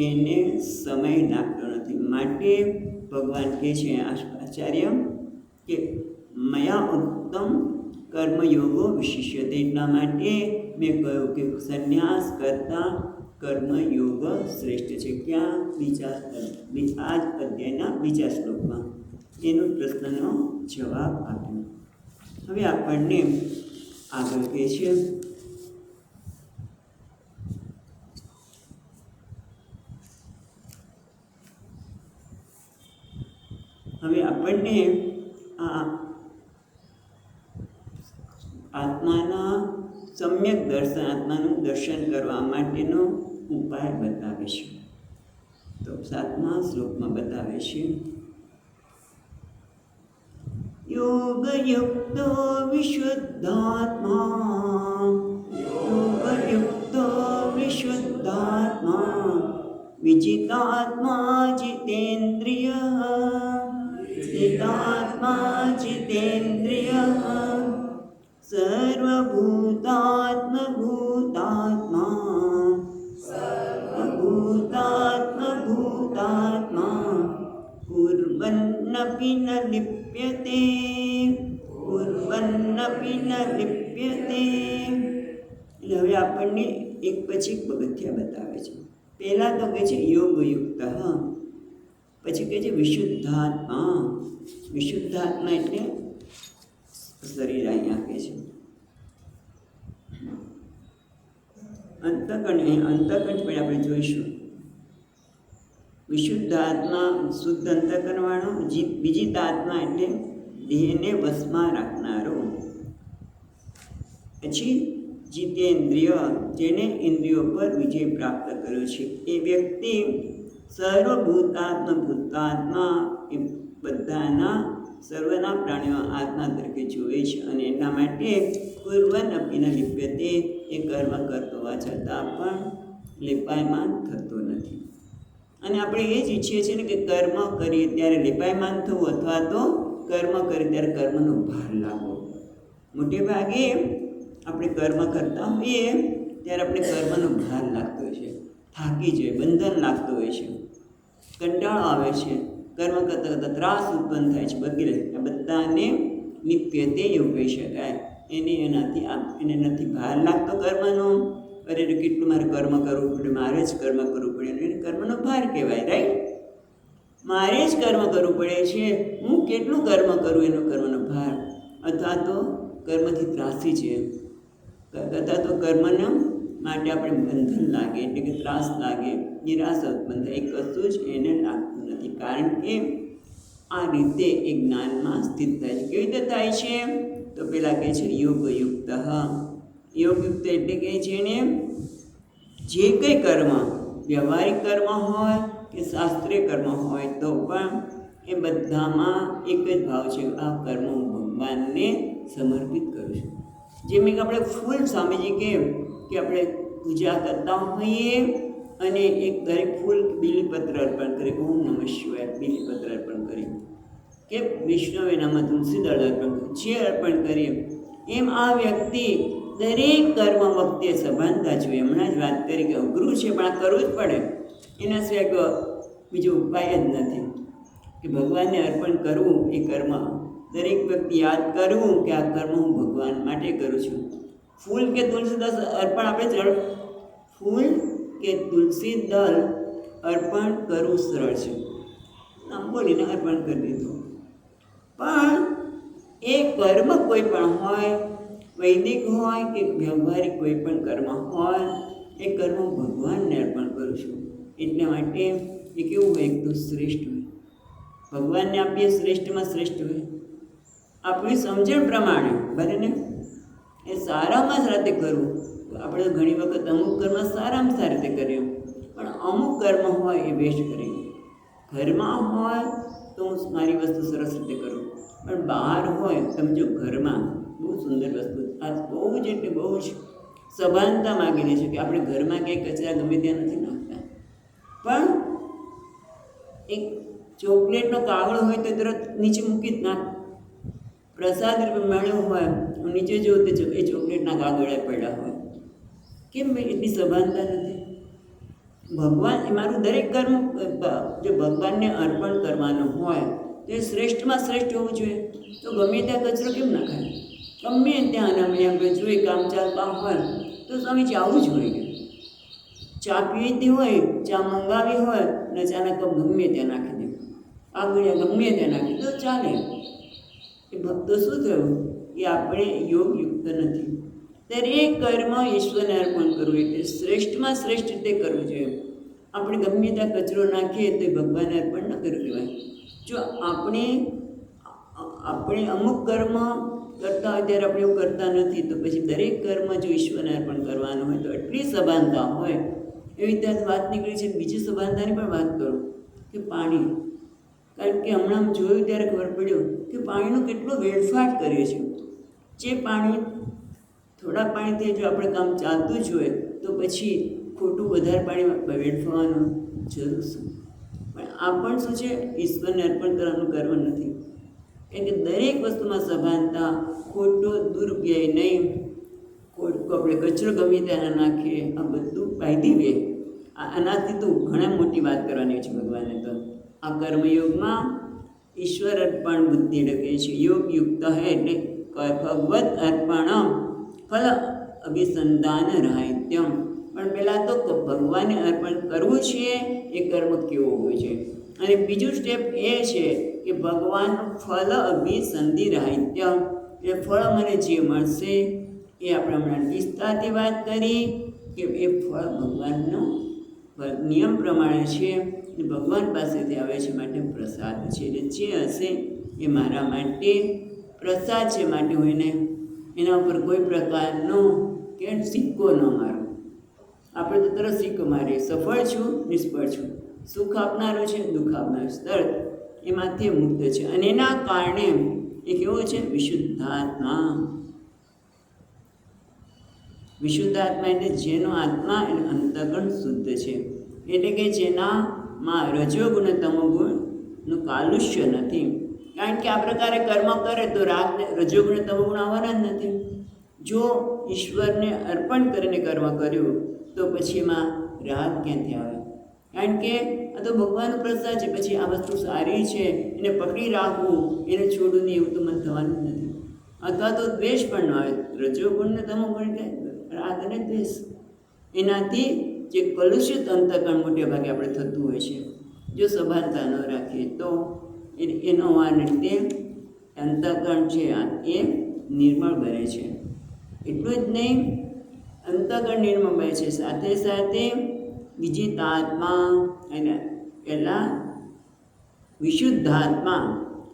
એને સમય લાગતો નથી. માટે ભગવાન કહે છે આચાર્ય કે મયા ઉત્તમ કર્મયોગો વિશિષ્યતે. એટલા માટે મેં કહ્યું કે સંન્યાસ કરતાં કર્મયોગ શ્રેષ્ઠ છે. ક્યાં? આ જ અધ્યાયના બીજા શ્લોકમાં એનું પ્રશ્નનો જવાબ આપ્યો. હવે આપણને આગળ કહે છે આ આત્માના સમ્યક દર્શન, આત્માનું દર્શન કરવા માટેનો ઉપાય બતાવે છે. તો 7મા શ્લોકમાં બતાવે છે યોગયુક્તો વિશુદ્ધાત્મા વિજિતાત્મા જીતેન્દ્રિય સર્વભૂતાત્મા કુર્વન્નપી ન લિપ્યતે. એટલે હવે આપણને એક પછી એક પગથિયાં બતાવે છે. પહેલાં તો કહે છે યોગયુક્ત, પછી કહે છે વિશુદ્ધાત્મા. વિશુદ્ધાત્મા એટલે શરીર અહીંયા કહે છે અંતકણ. અંતકણ પણ આપણે જોઈશું. વિશુદ્ધ આત્મા શુદ્ધ અંતકરણવાળો, વિજિત આત્મા એટલે દેહને વશમાં રાખનારો. પછી જીતેન્દ્રિય, જેને ઇન્દ્રિયો પર વિજય પ્રાપ્ત કર્યો છે એ વ્યક્તિ સર્વભૂતાત્મા એ બધાના સર્વના પ્રાણીઓ આત્મા તરીકે જુએ છે અને એના માટે પૂર્વન અપીના લિપ્યતે, એ કર્મ કરતો હોવા છતાં પણ લેપાયમાન થતો નથી. અને આપણે એ જ ઈચ્છીએ છીએ ને કે કર્મ કરીએ ત્યારે લેપાયમાન થવું અથવા તો કર્મ કરીએ ત્યારે કર્મનો ભાર લાગવો. મોટે ભાગે આપણે કર્મ કરતા હોઈએ ત્યારે આપણે કર્મનો ભાર લાગતો હોય છે, થાકી જાય, બંધન લાગતું હોય છે, કંટાળો આવે છે, કર્મ કરતાં કરતાં ત્રાસ ઉત્પન્ન થાય છે વગેરે. આ બધાને નિત્યતે એવું કહી શકાય. એને નથી ભાર લાગતો કર્મનો. અરે કેટલું મારે કર્મ કરવું પડે, મારે જ કર્મ કરવું પડે, એને કર્મનો ભાર કહેવાય. રાઈટ? મારે જ કર્મ કરવું પડે છે, હું કેટલું કર્મ કરું એનો કર્મનો ભાર. અથવા તો કર્મથી ત્રાસી છે, અથવા તો કર્મના માટે આપણે બંધન લાગે એટલે કે ત્રાસ લાગે, નિરાશા ઉત્પન્ન થાય. એ કશું જ એને લાગતું નથી, કારણ કે આ રીતે એ જ્ઞાનમાં સ્થિત થાય છે. કેવી રીતે થાય છે? તો પેલા કહે છે યોગયુક્ત. યોગયુક્ત એટલે કે જેને જે કંઈ કર્મ, વ્યવહારિક કર્મ હોય કે શાસ્ત્રીય કર્મ હોય તો પણ એ બધામાં એક જ ભાવ છે, આ કર્મ હું ભગવાનને સમર્પિત કરું છું. જેમ કે આપણે ફૂલ, સ્વામીજી કે આપણે પૂજા કરતા હોઈએ અને એક દરેક ફૂલ બીલીપત્ર અર્પણ કરે, ઓમ નમઃ શિવાય બીલીપત્ર અર્પણ કરીએ, કે વિષ્ણવે નામમાં તુલસી દળ અર્પણ કરીએ, જે અર્પણ કરીએ એમ આ વ્યક્તિ દરેક કર્મ વખતે સભાનતા જોઈએ. હમણાં જ વાત કરી કે અઘરું છે પણ આ કરવું જ પડે, એના સિવાય બીજો ઉપાય જ નથી કે ભગવાનને અર્પણ કરવું. એ કર્મ દરેક વ્યક્તિ યાદ કરવું કે આ કર્મ હું ભગવાન માટે કરું છું. ફૂલ કે તુલસી દળ અર્પણ આપણે ફૂલ કે તુલસી દળ અર્પણ કરવું સરળ છે, આમ બોલીને અર્પણ કરી દીધું. પણ એ કર્મ કોઈ પણ હોય, વૈદિક હોય કે વ્યવહારિક કોઈ પણ કર્મ હોય, એ કર્મ ભગવાનને અર્પણ કરું છું. એટલા માટે એ કેવું હોય? એક તો શ્રેષ્ઠ હોય, ભગવાનને આપીએ શ્રેષ્ઠમાં શ્રેષ્ઠ હોય, આપણી સમજણ પ્રમાણે. બરાબર ને? એ સારામાં સારી રીતે કરવું. આપણે તો ઘણી વખત અમુક કર્મ સારામાં સારી રીતે કરીએ, પણ અમુક કર્મ હોય એ વેસ્ટ કરીએ. ઘરમાં હોય તો હું મારી વસ્તુ સરસ રીતે કરું, પણ બહાર હોય, સમજો ઘરમાં બહુ સુંદર વસ્તુ, આ બહુ જ એટલે બહુ જ સભાનતા માગીને છે કે આપણે ઘરમાં ક્યાંય કચરા ગમે ત્યાં નથી નાખતા. પણ એક ચોકલેટનો કાગળ હોય તો તરત નીચે મૂકી જ નાખ. પ્રસાદ રૂપે મળ્યો હોય, નીચે જોઉં તો એ ચોકલેટના કાગળે પડ્યા હોય. કેમ ભાઈ એટલી સભાનતા નથી? ભગવાન એ મારું દરેક કર્મ જો ભગવાનને અર્પણ કરવાનું હોય તો એ શ્રેષ્ઠમાં શ્રેષ્ઠ હોવું જોઈએ. તો ગમે ત્યાં કચરો કેમ ના ખાય? ગમે ત્યાં અમે આપણે જોઈએ કામ ચાલતા હોય તો સ્વામીજી આવું જ હોય. ચા પીવી હોય, ચા મંગાવી હોય અને ચાના કપ ગમે ત્યાં નાખી દે, આગળ ગમે ત્યાં નાખી તો ચાલે. એ ભક્તો શું થયું? એ આપણે યોગયુક્ત નથી. દરેક કર્મ ઈશ્વરને અર્પણ કરવું એટલે શ્રેષ્ઠમાં શ્રેષ્ઠ રીતે કરવું જોઈએ. આપણે ગમે ત્યાં કચરો નાખીએ તો ભગવાનને અર્પણ ન કરવું કહેવાય. જો આપણે અમુક કર્મ કરતા હોય ત્યારે આપણે એવું કરતા નથી, તો પછી દરેક કર્મ જો ઈશ્વરને અર્પણ કરવાનું હોય તો એટલી સભાનતા હોય. એવી રીતે વાત નીકળી છે. બીજી સભાનતાની પણ વાત કરું કે પાણી. કારણ કે હમણાં જોયું ત્યારે ખબર પડ્યું કે પાણીનો કેટલો વેડફાટ કરીએ છીએ. જે પાણી, થોડા પાણીથી જો આપણે કામ ચાલતું જ હોય તો પછી ખોટું વધારે પાણી વેડફવાનું જરૂર શું? પણ આ પણ શું છે? ઈશ્વરને અર્પણ કરવાનું કર્મ નથી. કારણ કે દરેક વસ્તુમાં સભાનતા, ખોટો દુરુપયોગ નહીં, ખોટું આપણે કચરો ગમે ત્યાં નાખીએ, આ બધું પાયદી વે. આનાથી તો ઘણા મોટી વાત કરવાની છે ભગવાને. તો આ કર્મયોગમાં ઈશ્વર અર્પણ બુદ્ધિ ડકે છે. યોગયુક્ત હે એટલે ભગવત અર્પણ ફલ અભિસંધાન રાહિત્યમ. પણ પહેલાં તો ભગવાનને અર્પણ કરવું છે એ કર્મ કેવો હોય છે? અને બીજું સ્ટેપ એ છે કે ભગવાનનું ફલ અભિસંધિ રાહિત્ય, એ ફળ મને જે મળશે એ આપણે હમણાં વિસ્તારથી વાત કરી કે એ ફળ ભગવાનનો નિયમ પ્રમાણે છે, એ ભગવાન પાસેથી આવે છે, માટે પ્રસાદ છે. એટલે જે હશે એ મારા માટે પ્રસાદ છે, માટે હું એના ઉપર કોઈ પ્રકારનો કે સિક્કો ન મારો. આપણે તો તરત સિક્કો મારીએ, સફળ છું, નિષ્ફળ છું, સુખ આપનારું છે, દુઃખ આપનારું છે, તરત એમાંથી મુક્ત છે. અને એના કારણે એ કેવો છે? વિશુદ્ધાત્મા. વિશુદ્ધાત્મા એટલે જેનો આત્મા એટલે અંતઃકરણ શુદ્ધ છે, એટલે કે જેનામાં રજોગુણ તમોગુણનું કાલુષ્ય નથી. કારણ કે આ પ્રકારે કર્મ કરે તો રજોગુણ તમોગુણ આવવાના જ નથી. જો ઈશ્વરને અર્પણ કરીને કર્મ કર્યું તો પછી એમાં રાગ ક્યાંથી આવે? કારણ કે આ તો ભગવાનનો પ્રસાદ છે. પછી આ વસ્તુ સારી છે એને પકડી રાખવું, એને છોડવું નહીં, એવું તો મન થવાનું જ નથી. અથવા તો દ્વેષ પણ ન આવે. રજોગુણ ને તમોગુણ એટલે રાગ અને દ્વેષ, એનાથી જે કલુષિત અંતઃકરણ મોટે ભાગે આપણે થતું હોય છે. જો સભાનતા ન રાખીએ તો એનો રીતે અંતઃકરણ છે એ નિર્મળ બને છે. એટલું જ નહીં, અંતઃકરણ નિર્મળ બને છે, સાથે સાથે વિજિતાત્મા અને પહેલાં વિશુદ્ધાત્મા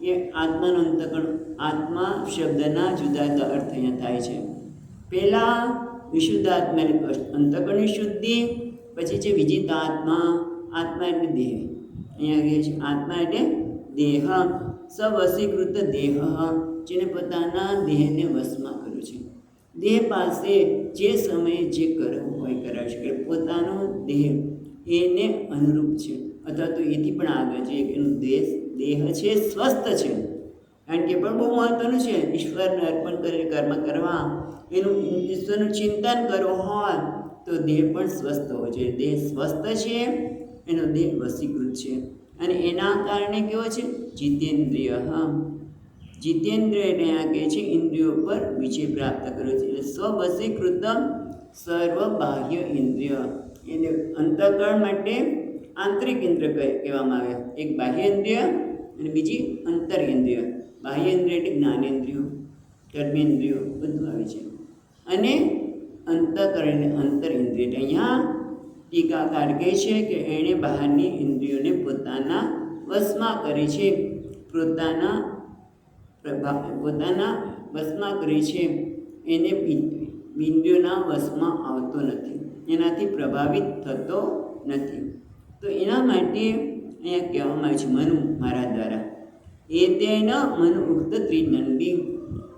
એ આત્માનો અંતઃકરણ. આત્મા શબ્દના જુદા જુદા અર્થ અહીંયા થાય છે. પહેલાં વિશુદ્ધાત્મા એટલે અંતઃકરણની શુદ્ધિ, પછી છે વિજિતાત્મા. આત્મા એટલે દેહ. અહીંયા કહે છે આત્મા એટલે દેહ, સવશીકૃત દેહ, જેને પોતાના દેહને વશમાં કર્યું છે. દેહ પાસે જે સમયે જે કરવું હોય કરાવી શકે. પોતાનો દેહ એને અનુરૂપ છે, અથવા તો એથી પણ આગળ છે. એનું દેહ છે સ્વસ્થ છે. કારણ કે પણ બહુ મહત્વનું છે. ઈશ્વરને અર્પણ કરીને કર્મ કરવા, એનું ઈશ્વરનું ચિંતન કરવું હોય તો દેહ પણ સ્વસ્થ હોવો જોઈએ. દેહ સ્વસ્થ છે, એનો દેહ વશીકૃત છે. અને એના કારણે કેવો છે? જીતેન્દ્રિય. જીતેન્દ્રિય એટલે આ કહે છે ઇન્દ્રિયો પર વિજય પ્રાપ્ત કર્યો છે. એટલે સ્વવશીકૃત સર્વ બાહ્ય ઇન્દ્રિય. એને અંતઃકરણ માટે આંતરિક ઇન્દ્રિય કહેવામાં આવે. એક બાહ્ય ઇન્દ્રિય અને બીજી અંતર ઇન્દ્રિય. બાહ્ય ઇન્દ્રિય એટલે જ્ઞાનેન્દ્રિયો, કર્મેન્દ્રિયો બધું આવે છે. અને અંતઃકરણ એટલે અંતર ઇન્દ્રિય. એટલે અહીંયા ટીકાકાર કહે છે કે એણે બહારની ઇન્દ્રિયોને પોતાના વશમાં કરી છે, પોતાના વશમાં કરી છે. એને ઇન્દ્રિયોના વશમાં આવતો નથી, એનાથી પ્રભાવિત થતો નથી. તો એના માટે અહીંયા કહેવામાં આવે છે મનુ મહારાજ દ્વારા, એ તેન મનુ ઉક્ત ત્રિદંડી.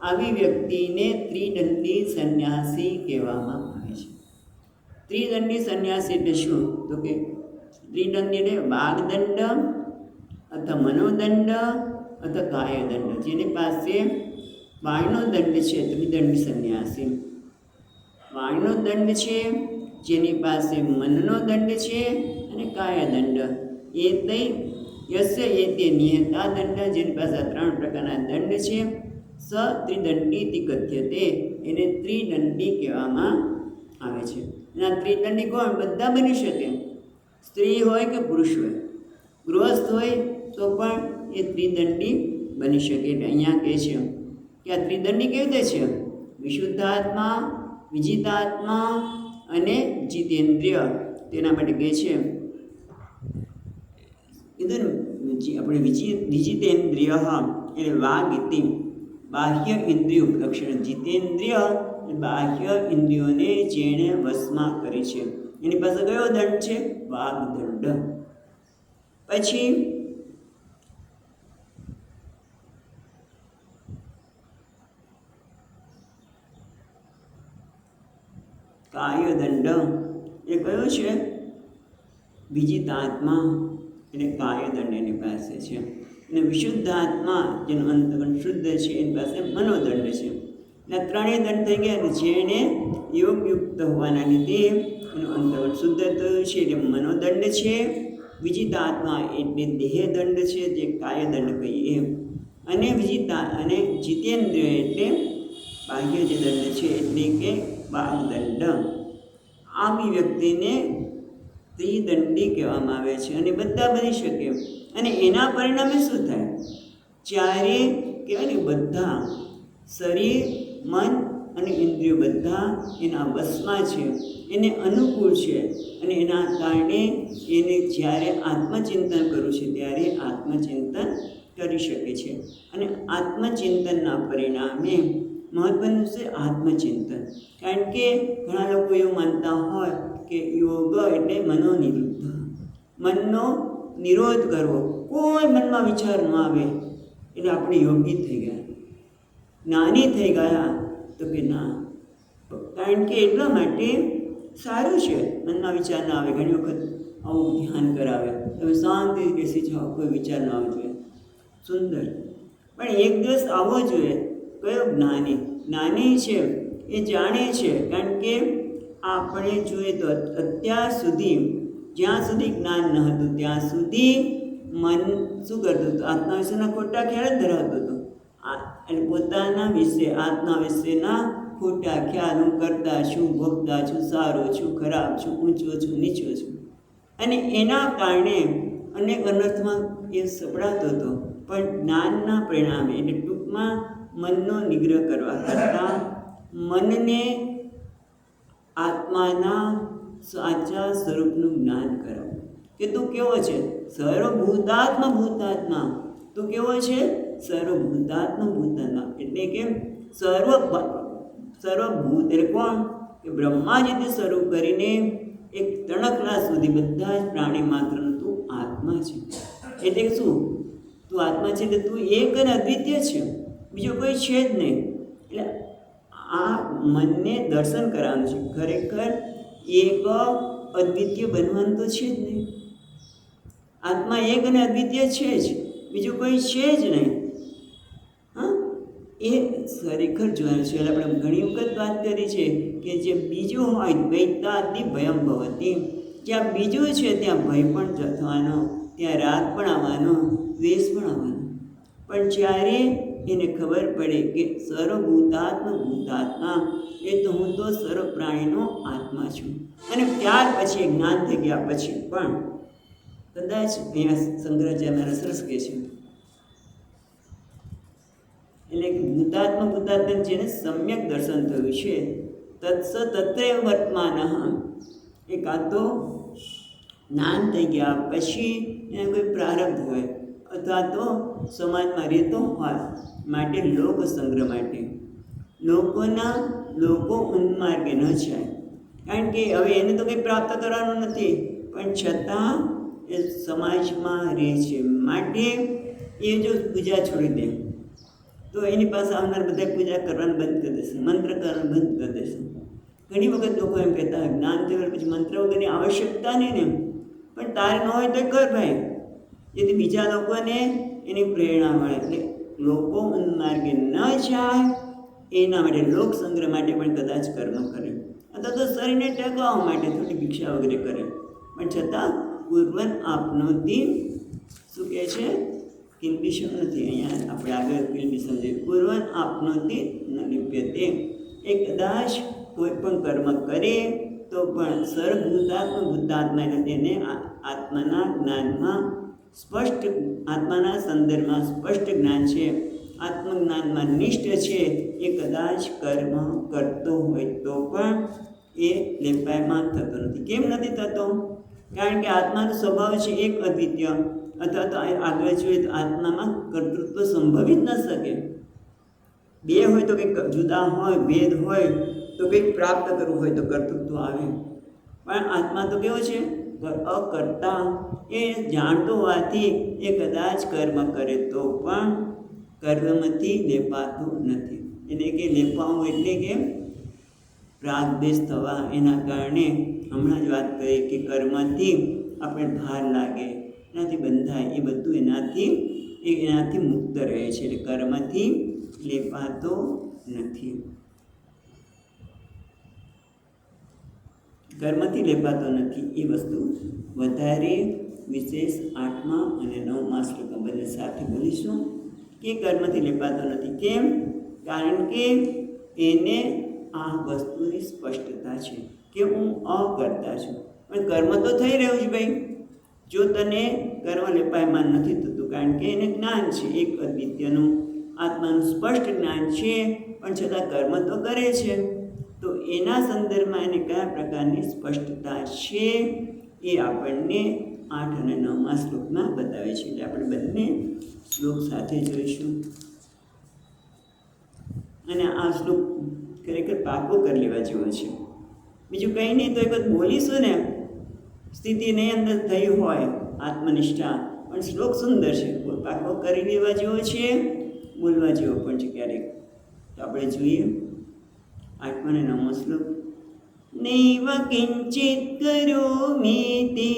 આવી વ્યક્તિને ત્રિદંડી સંન્યાસી કહેવામાં આવે છે. ત્રિદંડી સંન્યાસી એટલે શું? તો કે ત્રિદંડી એટલે વાગદંડ અથવા મનોદંડ અથવા કાયદંડ. જેની પાસે વાણીનો દંડ છે ત્રિદંડી સંન્યાસી. વાણીનો દંડ છે, જેની પાસે મનનો દંડ છે, અને કાયદંડ. એ તૈ યસ્ય એ તે નિયતા દંડ. જેની પાસે 3 પ્રકારના દંડ છે. સ ત્રિદંડીતિ કથ્યતે. એને ત્રિદંડી કહેવામાં આવે છે. અને આ ત્રિદંડી કોણ? બધા બની શકે. સ્ત્રી હોય કે પુરુષ હોય, ગૃહસ્થ હોય તો પણ એ ત્રિદંડી બની શકે. એટલે અહીંયા કહે છે કે આ ત્રિદંડી કેવી રીતે છે? વિશુદ્ધાત્મા, વિજિતાત્મા અને જીતેન્દ્રિય. તેના માટે કહે છે કીધું આપણે વિજિતેન્દ્રિય એટલે વાગ ઇતિ, બાહ્ય ઇન્દ્રિય ઉપલક્ષણ. જીતેન્દ્રિય બાહ્ય ઇન્દ્રિયોને જેણે વશમાં કરી છે. એની પાસે કયો દંડ છે? વાગદંડ. પછી કાયદંડ એ કયો છે? વિજિતાત્મા એટલે કાયદંડ એની પાસે છે. અને વિશુદ્ધાત્મા જેનો અંતઃકરણ શુદ્ધ છે એની પાસે મનોદંડ છે. એટલે 3 દંડ થઈ ગયા. જેણે યોગયુક્ત હોવાના લીધે એનું અંતઃકરણ શુદ્ધ થયું છે એટલે મનોદંડ છે. વિજિતાત્મા એટલે દેહદંડ છે, જે કાયદંડ કહીએ. અને જીતેન્દ્રિય એટલે બાહ્ય જે દંડ છે, એટલે કે વાગદંડ. આવી વ્યક્તિને ત્રિદંડી કહેવામાં આવે છે અને બધા બની શકે. અને એના પરિણામે શું થાય? ચારે કહેવાય ને બધા શરીર, મન અને ઇન્દ્રિયો બધા એના વશમાં છે, એને અનુકૂળ છે. અને એના કારણે એને જ્યારે આત્મચિંતન કરવું છે ત્યારે આત્મચિંતન કરી શકે છે. અને આત્મચિંતનના પરિણામે મહત્ત્વનું છે આત્મચિંતન. કારણ કે ઘણા લોકો એવું માનતા હોય કે યોગ એટલે મનોનિરુદ્ધ, મનનો નિરોધ કરવો, કોઈ મનમાં વિચાર ન આવે એટલે આપણે યોગી થઈ ગયા, જ્ઞાની થઈ ગયા. તો કે ના, કારણ કે એટલા માટે સારું છે મનમાં વિચાર ના આવે. ઘણી વખત આવું ધ્યાન કરાવે, તમે શાંતિથી બેસી જાઓ, કોઈ વિચાર ન આવવો જોઈએ, સુંદર. પણ એક દિવસ આવવો જોઈએ. કયો? જ્ઞાની. જ્ઞાની છે એ જાણે છે. કારણ કે આપણે જોઈએ તો અત્યાર સુધી જ્યાં સુધી જ્ઞાન ન હતું ત્યાં સુધી મન શું કરતું હતું? આત્મા વિશેના ખોટા ખ્યાલ જ ધરાવતું હતું. એટલે પોતાના વિશે, આત્મા વિશેના ખોટા ખ્યાલ, હું કરતા છું, ભોગતા છું, સારો છું, ખરાબ છું, ઊંચો છું, નીચો છું. અને એના કારણે અનેક અનર્થમાં એ સપડાતો હતો. પણ જ્ઞાનના પરિણામે, એટલે ટૂંકમાં મનનો નિગ્રહ કરવા કરતાં મનને આત્માના સાચા સ્વરૂપનું જ્ઞાન કરાવું કે તું કેવો છે? સર્વભૂતાત્મા ભૂતાત્મા. તું કેવો છે? સર્વભૂતાત્મા ભૂતાત્મા. એટલે કે સર્વભૂત એટલે કોણ? કે બ્રહ્માજીથી શરૂ કરીને એક તણખલા સુધી બધા જ પ્રાણી માત્રનું તું આત્મા છે. એટલે શું? તું આત્મા છે એટલે તું એક અને અદ્વિતીય છે, બીજો કોઈ છે જ નહીં. એટલે આ મનને દર્શન કરાવવાનું છે. ખરેખર એક અદ્વિતીય બનવાનું તો છે જ નહીં. આત્મા એક અને અદ્વિતીય છે જ, બીજું કોઈ છે જ નહીં. હા, એ ખરેખર જોવાનું છે. આપણે ઘણી વખત વાત કરી છે કે જે બીજું હોય, દ્વૈતાદિ ભયમ ભવતી. જ્યાં બીજું છે ત્યાં ભય પણ થવાનો, ત્યાં રાગ પણ આવવાનો, દ્વેષ પણ આવવાનો. પણ જ્યારે એને ખબર પડે કે સર્વભૂતાત્મા ભૂતાત્મા, એ તો હું તો સર્વ પ્રાણીનો આત્મા છું. અને ત્યાર પછી જ્ઞાન થઈ ગયા પછી પણ કદાચ અહીંયા શંકરાચાર્ય મારા સરસ કહે છે, એટલે કે ભૂતાત્મા ભૂતાત્મા જેને સમ્યક દર્શન થયું છે, તત્સ તત્રૈવ વર્તમાન. એક આ તો જ્ઞાન થઈ ગયા પછી એના કોઈ પ્રારબ્ધ હોય અથવા તો સમાજમાં રહેતો હોય, માટે લોક સંગ્રહ માટે લોકો ઉન્માર્ગે ન જાય. કારણ કે હવે એને તો કંઈ પ્રાપ્ત કરવાનું નથી, પણ છતાં એ સમાજમાં રહે છે. માટે એ જો પૂજા છોડી દે તો એની પાસે આવનાર બધા પૂજા કરવાનું બંધ કરી દેશે, મંત્ર કરવાનું બંધ કરી દેશે. ઘણી વખત લોકો એમ કહેતા હોય જ્ઞાન થયું પછી મંત્ર વગરની આવશ્યકતા નહીં ને, પણ તારે ન હોય તો કર ભાઈ, જેથી બીજા લોકોને એની પ્રેરણા મળે. એટલે લોકો માર્ગે ન જાય એના માટે લોક સંગ્રહ માટે પણ કદાચ કર્મ કરે, અથવા તો શરીરને ટકાવવા માટે થોડી ભિક્ષા વગેરે કરે. પણ છતાં પૂર્વન આપનોથી શું કહે છે? કિલ્બિષમ નથી. અહીંયા આપણે આગળ કિલ્બિષમ છે. પૂર્વન આપનોથી ન લિપ્યતે. એ કદાચ કોઈ પણ કર્મ કરે તો પણ સર્વભૂતાત્મા ભૂતાત્મા એટલે તેને આત્માના જ્ઞાનમાં સ્પષ્ટ, આત્માના સંદર્ભમાં સ્પષ્ટ જ્ઞાન છે, આત્મજ્ઞાનમાં નિષ્ઠ છે. એ કદાચ કર્મ કરતો હોય તો પણ એ લેપાયમાન થતો નથી. કેમ નથી થતો? કારણ કે આત્માનો સ્વભાવ છે એક અદ્વિતીય, અથવા તો આગળ જોઈએ તો આત્મામાં કર્તૃત્વ સંભવિત ન શકે. બે હોય તો કંઈક જુદા હોય, ભેદ હોય તો કંઈક પ્રાપ્ત કરવું હોય તો કર્તૃત્વ આવે. પણ આત્મા તો કેવો છે? અકર્તા. એ જાણતો હોવાથી એ કદાચ કર્મ કરે તો પણ કર્મથી લેપાતું નથી. એટલે કે લેપાવું એટલે કે રાગદ્વેષ થવા. એના કારણે હમણાં જ વાત કરી કે કર્મથી આપણે ભાર લાગે, એનાથી બંધાય, એ બધું એનાથી મુક્ત રહે છે. એટલે કર્મથી લેપાતો નથી. કર્મથી લેપાતો નથી એ વસ્તુ વધારે વિશેષ 8મા અને 9મા શ્લોકમાં બંને સાથે બોલીશું કે કર્મથી લેપાતો નથી. કેમ? કારણ કે એને આ વસ્તુની સ્પષ્ટતા છે કે હું અકર્તા છું. પણ કર્મ તો થઈ રહ્યું છે ભાઈ. જો તને કર્મ લેપાયમાન નથી થતું, કારણ કે એને જ્ઞાન છે, એક અદ્વિતીયનું આત્માનું સ્પષ્ટ જ્ઞાન છે, પણ છતાં કર્મ તો કરે છે. તો એના સંદર્ભમાં એને કયા પ્રકારની સ્પષ્ટતા છે એ આપણને 8 અને 9મા શ્લોકમાં બતાવે છે. એટલે આપણે બંને શ્લોક સાથે જોઈશું. અને આ શ્લોક ખરેખર પાકો કરી લેવા જેવો છે. બીજું કંઈ નહીં તો એક વખત બોલીશું ને, સ્થિતિ નહીં અંદર થઈ હોય આત્મનિષ્ઠા, પણ શ્લોક સુંદર છે, પાકો કરી લેવા જેવો છે, બોલવા જેવો પણ છે ક્યારેક. તો આપણે જોઈએ 8મો અને 9મો શ્લોક. નૈવ કિંચિત કરોમિતિ,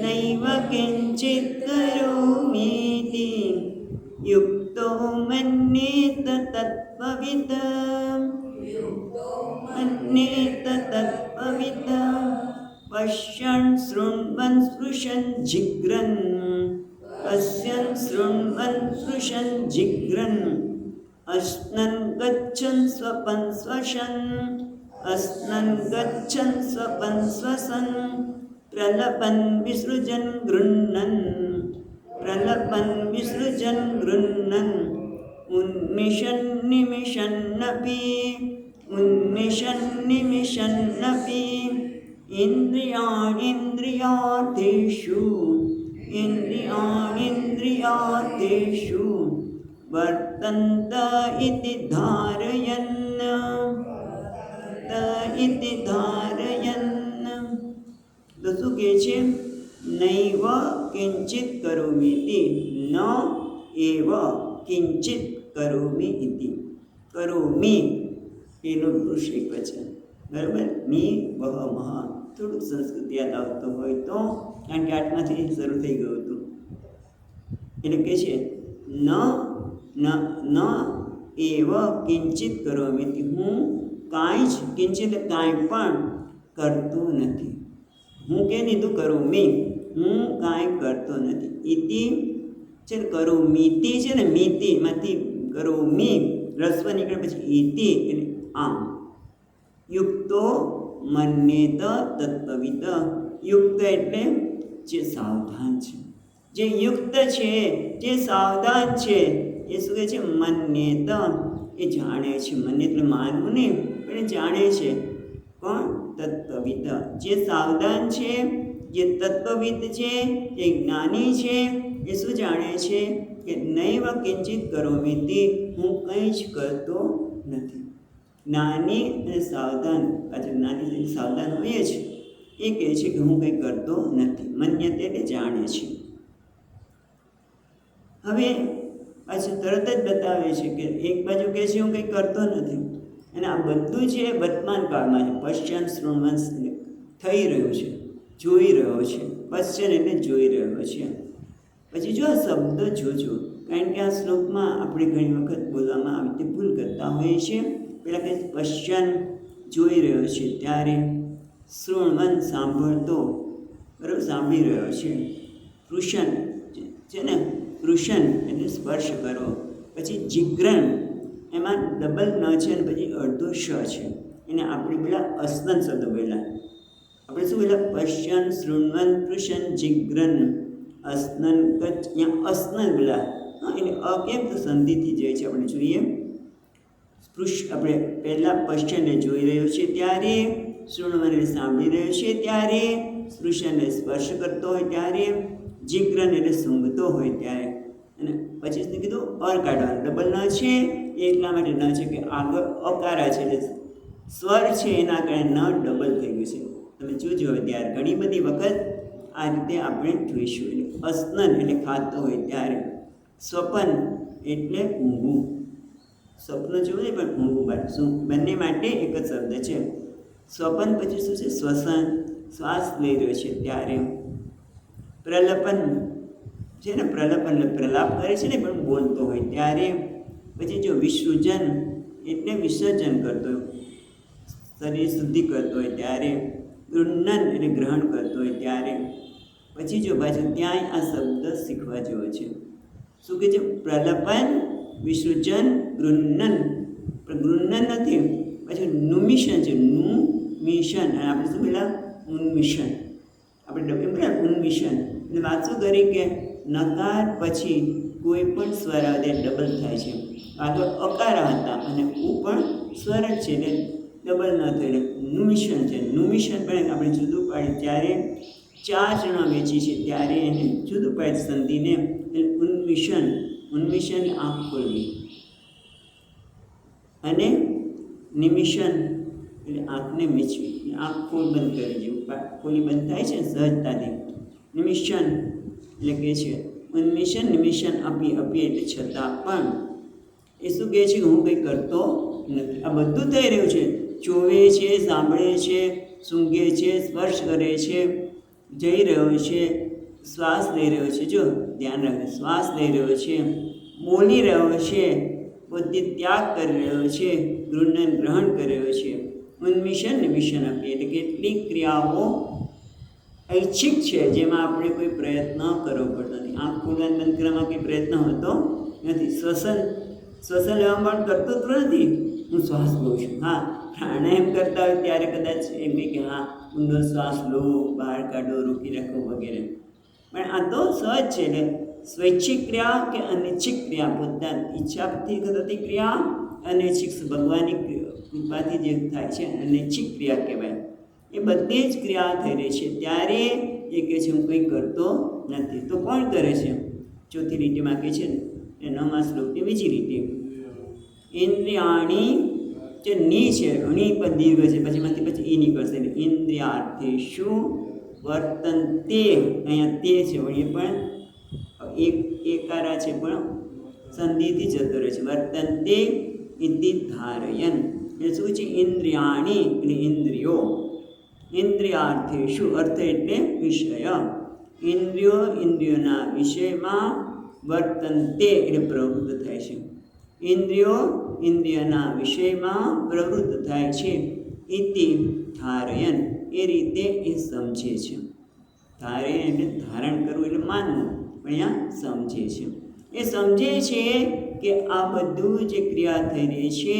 નૈવ કિંચિત કરોમિતિ, યુક્તો મન્યેત તત્ત્વવિદ, મન્યેત તત્ત્વવિદ, પશ્યन् શૃण्वन् સ્પૃશन् જિઘ્રन्, પશ્યन् શૃण्वन् સ્પૃશन् જિઘ્રन्, અશ્નन् ગચ્છन् સ્વપन् શ્વસन्, અશ્નन् ગચ્છन् સ્વપन् શ્વસन्, પ્રલપन् વિસૃજन् ગૃહ્ણन्, પ્રલપन् વિસૃજन् ગૃહ્ણन्, ઉન્મિષन् નિમિષન્નપી, ઉન્મિષन् નિમિષન્નપી, ઇન્દ્રિયાણિન્દ્રિયાર્થેષુ, ઇન્દ્રિયાણિન્દ્રિયાર્થેષુ વર્તન્ત ઇતિ ધારયन्, ઇતિ ધારયन्. તો શું કહે છે? નૈવ કિંચિત કરોમિ ઇતિ, ન એવ કિંચિત કરોમિ ઇતિ. કરોમિ એનું પુરુષ એકવચન, બરાબર. મી વહ મહ. થોડુંક સંસ્કૃત યાદ આવતું હોય તો, કારણ કે 8માંથી શરૂ થઈ ગયું હતું. એટલે કહે છે ન એવ કિંચિત કરોમિ ઇતિ, હું કાંઈ જ, કિંચિત કાંઈ પણ કરતો નથી. હું કે લીધું કરોમિ, હું કાંઈ કરતો નથી. ઇતિ છે ને, કરોમિતિ છે ને, મિતિમાંથી કરોમિ રસ્વ નીકળે પછી ઇતિ એટલે આમ. યુક્તો મન્યેત તત્ત્વવિદ. યુક્ત એટલે જે સાવધાન છે, જે યુક્ત છે, જે સાવધાન છે, એ શું કહે છે? મન્યેત, એ જાણે છે. મન્ય એટલે માનવું નહીં, પણ એ જાણે છે. કોણ? તત્ત્વવિદ. જે સાવધાન છે, જે તત્ત્વવિદ છે, જે જ્ઞાની છે, એ શું જાણે છે? કે નૈવ કિંચિત કરોમિ ઇતિ, હું કંઈ જ કરતો નથી. જ્ઞાની અને સાવધાન, પાછળ જ્ઞાની સાવધાન હોય છે, એ કહે છે કે હું કંઈ કરતો નથી. મન્યતે એટલે જાણે છે. હવે પાછું તરત જ બતાવે છે કે એક બાજુ કહે છે હું કંઈ કરતો નથી, અને આ બધું છે વર્તમાન કાળમાં છે. પશ્ચન શૃણવન થઈ રહ્યું છે, જોઈ રહ્યો છે. પશ્ચન એટલે જોઈ રહ્યો છે. પછી જો આ શબ્દ જોજો, કારણ કે આ શ્લોકમાં આપણે ઘણી વખત બોલવામાં આવી રીતે ભૂલ કરતા હોઈએ છીએ. પહેલાં કંઈ પશ્ચન જોઈ રહ્યો છે ત્યારે, શૃણવન સાંભળતો, બરાબર, સાંભળી રહ્યો છે. પૃશન છે ને, પૃશન એટલે સ્પર્શ કરો. પછી જિગ્રન, એમાં ડબલ ન છે અને પછી અડધો શ છે, એને આપણે પેલા અસ્નન શબ્દ બોલ્યા. આપણે શું બોલ્યા? પશ્યન શૃણવન પૃશન જિગ્રન, અસ્નન કચ્છ, અહીંયા અસ્નન બોલ્યા. હા, એટલે અ કેમ તો સંધિથી જાય છે. આપણે જોઈએ સ્પૃશ, આપણે પહેલાં પશ્ચનને જોઈ રહ્યો છે ત્યારે, શૃણવનને સાંભળી રહ્યો છે ત્યારે, સ્પૃશનને સ્પર્શ કરતો હોય ત્યારે, જિગ્રન એટલે સૂંઘતો હોય ત્યારે. અને પછી શું કીધું? અર કાઢવાનું, ડબલ ન છે એટલા માટે ન છે કે આગળ અકારા છે, એટલે સ્વર છે એના કારણે ન ડબલ થઈ ગયું છે. તમે જોજો હવે ત્યારે ઘણી બધી વખત આ રીતે આપણે જોઈશું. એટલે અસ્નન એટલે ખાતો હોય ત્યારે, સ્વપન એટલે ઊંઘવું, સ્વપ્ન જોવું નહીં પણ ઊંઘવું, શું બંને માટે એક જ શબ્દ છે. સ્વપન પછી શું છે? શ્વસન, શ્વાસ લઈ રહ્યો છે ત્યારે. પ્રલપન છે ને, પ્રલપન એટલે પ્રલાપ કરે છે ને પણ બોલતો હોય ત્યારે. પછી જો વિસૃજન એટલે વિસર્જન કરતો, શરીર શુદ્ધિ કરતો હોય ત્યારે. ગૃહ્ણન એટલે ગ્રહણ કરતો હોય ત્યારે. પછી જો પાછું ત્યાંય આ શબ્દ શીખવા જેવો છે. શું કહે છે? પ્રલપન, વિસૃજન, ગૃહ્ણન. પણ ગૃહ્ણન નથી, પછી નુમિશન છે, નુમિશન. અને આપણે શું પેલા ઉન્મિશન. આપણે એમ કે ઉન્મિશન એટલે વાત શું કરી કે નકાર પછી કોઈ પણ સ્વર આવે ડબલ થાય છે. આગળ અકાર હતા અને ઉ પણ સ્વર જ છે એટલે ડબલ ન થાય એટલે નુમિશન છે. નુમિશન પણ આપણે જુદું પાડીએ ત્યારે 4 જણા વેચી છે ત્યારે એને જુદું પાડી સંધિને એટલે ઉન્મિશન. ઉન્મિશન આંખ ખોલવી અને નિમિશન એટલે આંખને મીચવી, આંખ ખોલ બંધ કરી જેવું ખોલી બંધ થાય છે સહજતાથી. નિમિશન એટલે કે છે ઉન્મિશન નિમિશન અપી એટલે છતાં પણ એ શું કહે છે કે હું કંઈ કરતો નથી. આ બધું થઈ રહ્યું છે. જોવે છે, સાંભળે છે, સૂંઘે છે, સ્પર્શ કરે છે, જઈ રહ્યો છે, શ્વાસ લઈ રહ્યો છે, જો ધ્યાન રાખે, શ્વાસ લઈ રહ્યો છે, બોલી રહ્યો છે, બુદ્ધિ ત્યાગ કરી રહ્યો છે, ગૃહન ગ્રહણ કરી રહ્યો છે. ઉન્મિશન નિમિશન આપીએ એટલે કેટલીક ક્રિયાઓ ઐચ્છિક છે જેમાં આપણે કોઈ પ્રયત્ન કરવો પડતો નથી. આંખ ખોલવાનું બંધ કરવામાં કંઈ પ્રયત્ન હોતો નથી. શ્વસન લેવામાં પણ કરતો જ નથી. હું શ્વાસ લઉં છું. હા, પ્રાણાયામ કરતા હોય ત્યારે કદાચ એમ કે હા ઊંડો શ્વાસ લો, બહાર કાઢો, રોકી રાખો વગેરે. પણ આ તો સહજ છે એટલે સ્વૈચ્છિક ક્રિયા કે અનૈચ્છિક ક્રિયા પોતાની ઈચ્છાથી થતી ક્રિયા, અનૈચ્છિક ભગવાનની કૃપાથી જે થાય છે અનૈચ્છિક ક્રિયા કહેવાય. એ બધી જ ક્રિયા થઈ રહી છે ત્યારે એ કહે છે હું કંઈ કરતો નથી. તો કોણ કરે છે? ચોથી લીટીમાં કહે છે ને એ 9મા શ્લોકની બીજી લીટી. ઇન્દ્રિયાણી જે ની છે અણી પર દીર્ઘ છે પછી ઈ નીકળશે એટલે ઇન્દ્રિયાર્થેષુ વર્તન્તે. અહીંયા તે છે વળી પણ એકારા છે પણ સંધિથી જતો રહે છે. વર્તન્તે ઇતિ ધારયન એટલે શું છે? ઇન્દ્રિયાણી એટલે ઇન્દ્રિયો. ઇન્દ્રિયાર્થેષુ અર્થ એટલે વિષય. ઇન્દ્રિયો ઇન્દ્રિયોના વિષયમાં વર્તન્તે એટલે પ્રવૃત્ત થાય છે. ઇન્દ્રિયો ઇન્દ્રિયના વિષયમાં પ્રવૃત્ત થાય છે. ઇતિ ધારયન એ રીતે એ સમજે છે. ધારયન એટલે ધારણ કરવું એટલે માનવું, પણ અહીંયા સમજે છે. એ સમજે છે કે આ બધું જે ક્રિયા થઈ રહી છે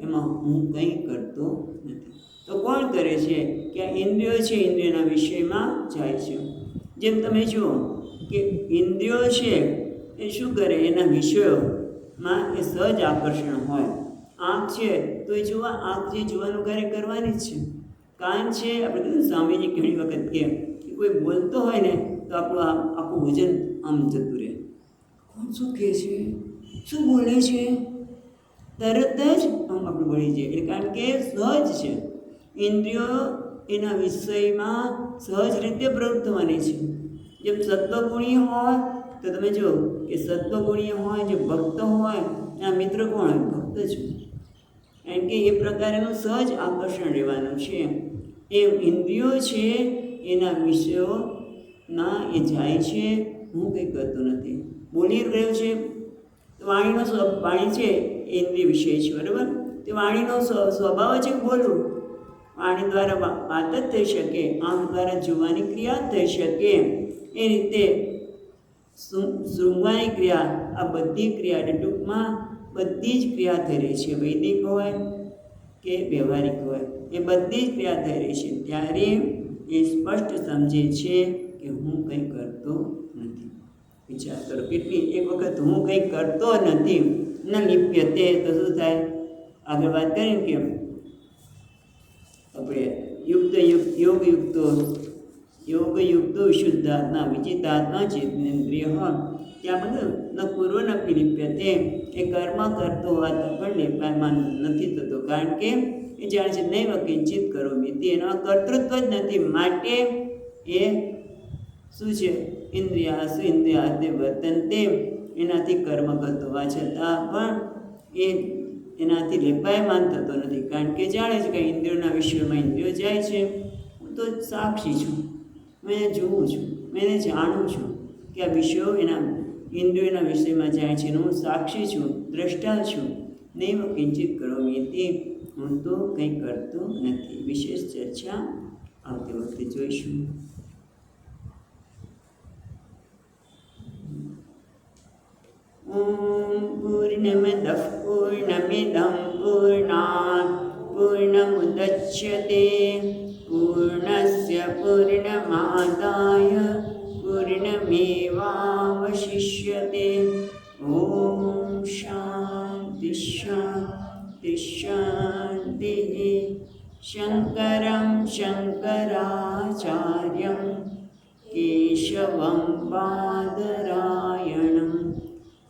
એમાં હું કંઈ કરતો નથી. તો કોણ કરે છે? કે આ ઇન્દ્રિયો છે ઇન્દ્રિયના વિષયમાં જાય છે. જેમ તમે જુઓ કે ઇન્દ્રિયો છે એ શું કરે? એના વિષયોમાં એ સહજ આકર્ષણ હોય. આંખ છે તો એ જોવા, આંખ જે જોવાનું કાર્ય કરવાની જ છે. કાન છે, આપણે કીધું સ્વામીજી ઘણી વખત કે કોઈ બોલતો હોય ને તો આપણું આખું વજન આમ જતું રહે. કોણ શું કહે છે, શું બોલે છે, તરત જ આમ આપણે વળી જાય. એટલે કારણ કે સહજ છે. ઇન્દ્રિયો એના વિષયમાં સહજ રીતે પ્રવૃત્ત થવાની છે. જેમ સત્વગુણી હોય તો તમે જો કે સત્વગુણી હોય જે ભક્ત હોય એના મિત્ર કોણ હોય? ભક્ત જ. કારણ કે એ પ્રકારનું સહજ આકર્ષણ રહેવાનું છે. એ ઇન્દ્રિયો છે એના વિષયોના એ જાય છે. હું કંઈ કરતો નથી. બોલી રહ્યો છે તો વાણી છે એ ઇન્દ્રિય વિષય છે, બરાબર? તે વાણીનો સ્વભાવ છે કે બોલવું. વાણી દ્વારા વાત જ થઈ શકે, આંખ દ્વારા જોવાની ક્રિયા થઈ શકે. એ રીતે શૃંગવાની ક્રિયા, આ બધી ક્રિયા એટલે ટૂંકમાં બધી જ ક્રિયા થઈ રહી છે. વૈદિક હોય કે વ્યવહારિક હોય એ બધી જ ક્રિયા થઈ રહી છે ત્યારે એ સ્પષ્ટ સમજે છે કે હું કંઈ કરતો નથી. વિચાર કરો કેટલી એક વખત હું કંઈ કરતો નથી ન લિપ્યતે તો શું થાય? આગળ વાત કરીએ કે આપણે યોગયુક્તો વિશુદ્ધાત્મા વિચિતાત્મા ચેતનેન્દ્રિય હોય ત્યાં બધું ન પૂર્વ ન લિપ્યતે એ કર્મ કરતો હોવા પણ લેપાયમાન નથી થતો. કારણ કે એ જાણે છે નહીં કિંચિત કરો મિતિ, એનો કર્તૃત્વ જ નથી. માટે એ શું છે? ઇન્દ્રિયાસુ ઇન્દ્રિયાર્થે વર્તન્તે એનાથી કર્મ કરતો હોવા છતાં પણ એ એનાથી લેપાયમાન થતો નથી. કારણ કે જાણે છે કે ઇન્દ્રિયોના વિષયમાં ઇન્દ્રિયો જાય છે. હું તો સાક્ષી છું, મેં જોઉં છું, મેં જાણું છું કે આ વિષયો એના ઇન્દ્રિયોના વિષયમાં જાય છે. હું સાક્ષી છું, દ્રષ્ટા છું. નૈવ કિંચિત કરોમિ તે હું તો કંઈ કરતો નથી. વિશેષ ચર્ચા આવતી વખતે જોઈશું. ઓમ પૂર્ણમદઃ પૂર્ણમિદં પૂર્ણાત પૂર્ણમુદચ્યતે पूर्णस्य पूर्णमादाय पूर्णमेवावशिष्यते। ॐ शान्ति शान्ति शान्तिः। शङ्करं शङ्कराचार्यं केशवं बादरायणं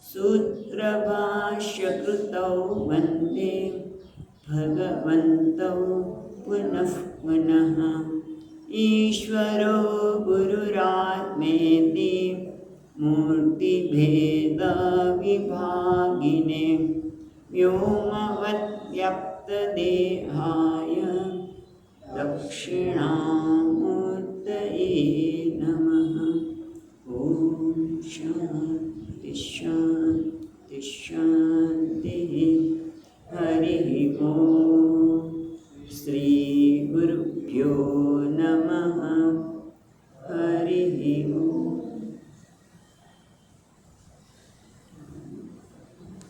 सूत्रभाष्यकृतौ वन्दे भगवन्तौ पुनः पुनः। ईश्वरो गुरुरात्मेति मूर्तिभेदविभागिने व्योमवद्व्यक्तदेहाय दक्षिणामूर्तये नमः। ॐ शान्ति शान्ति शान्तिः। हरिः ॐ। श्रीगुरुभ्यो नमः। हरिः ॐ।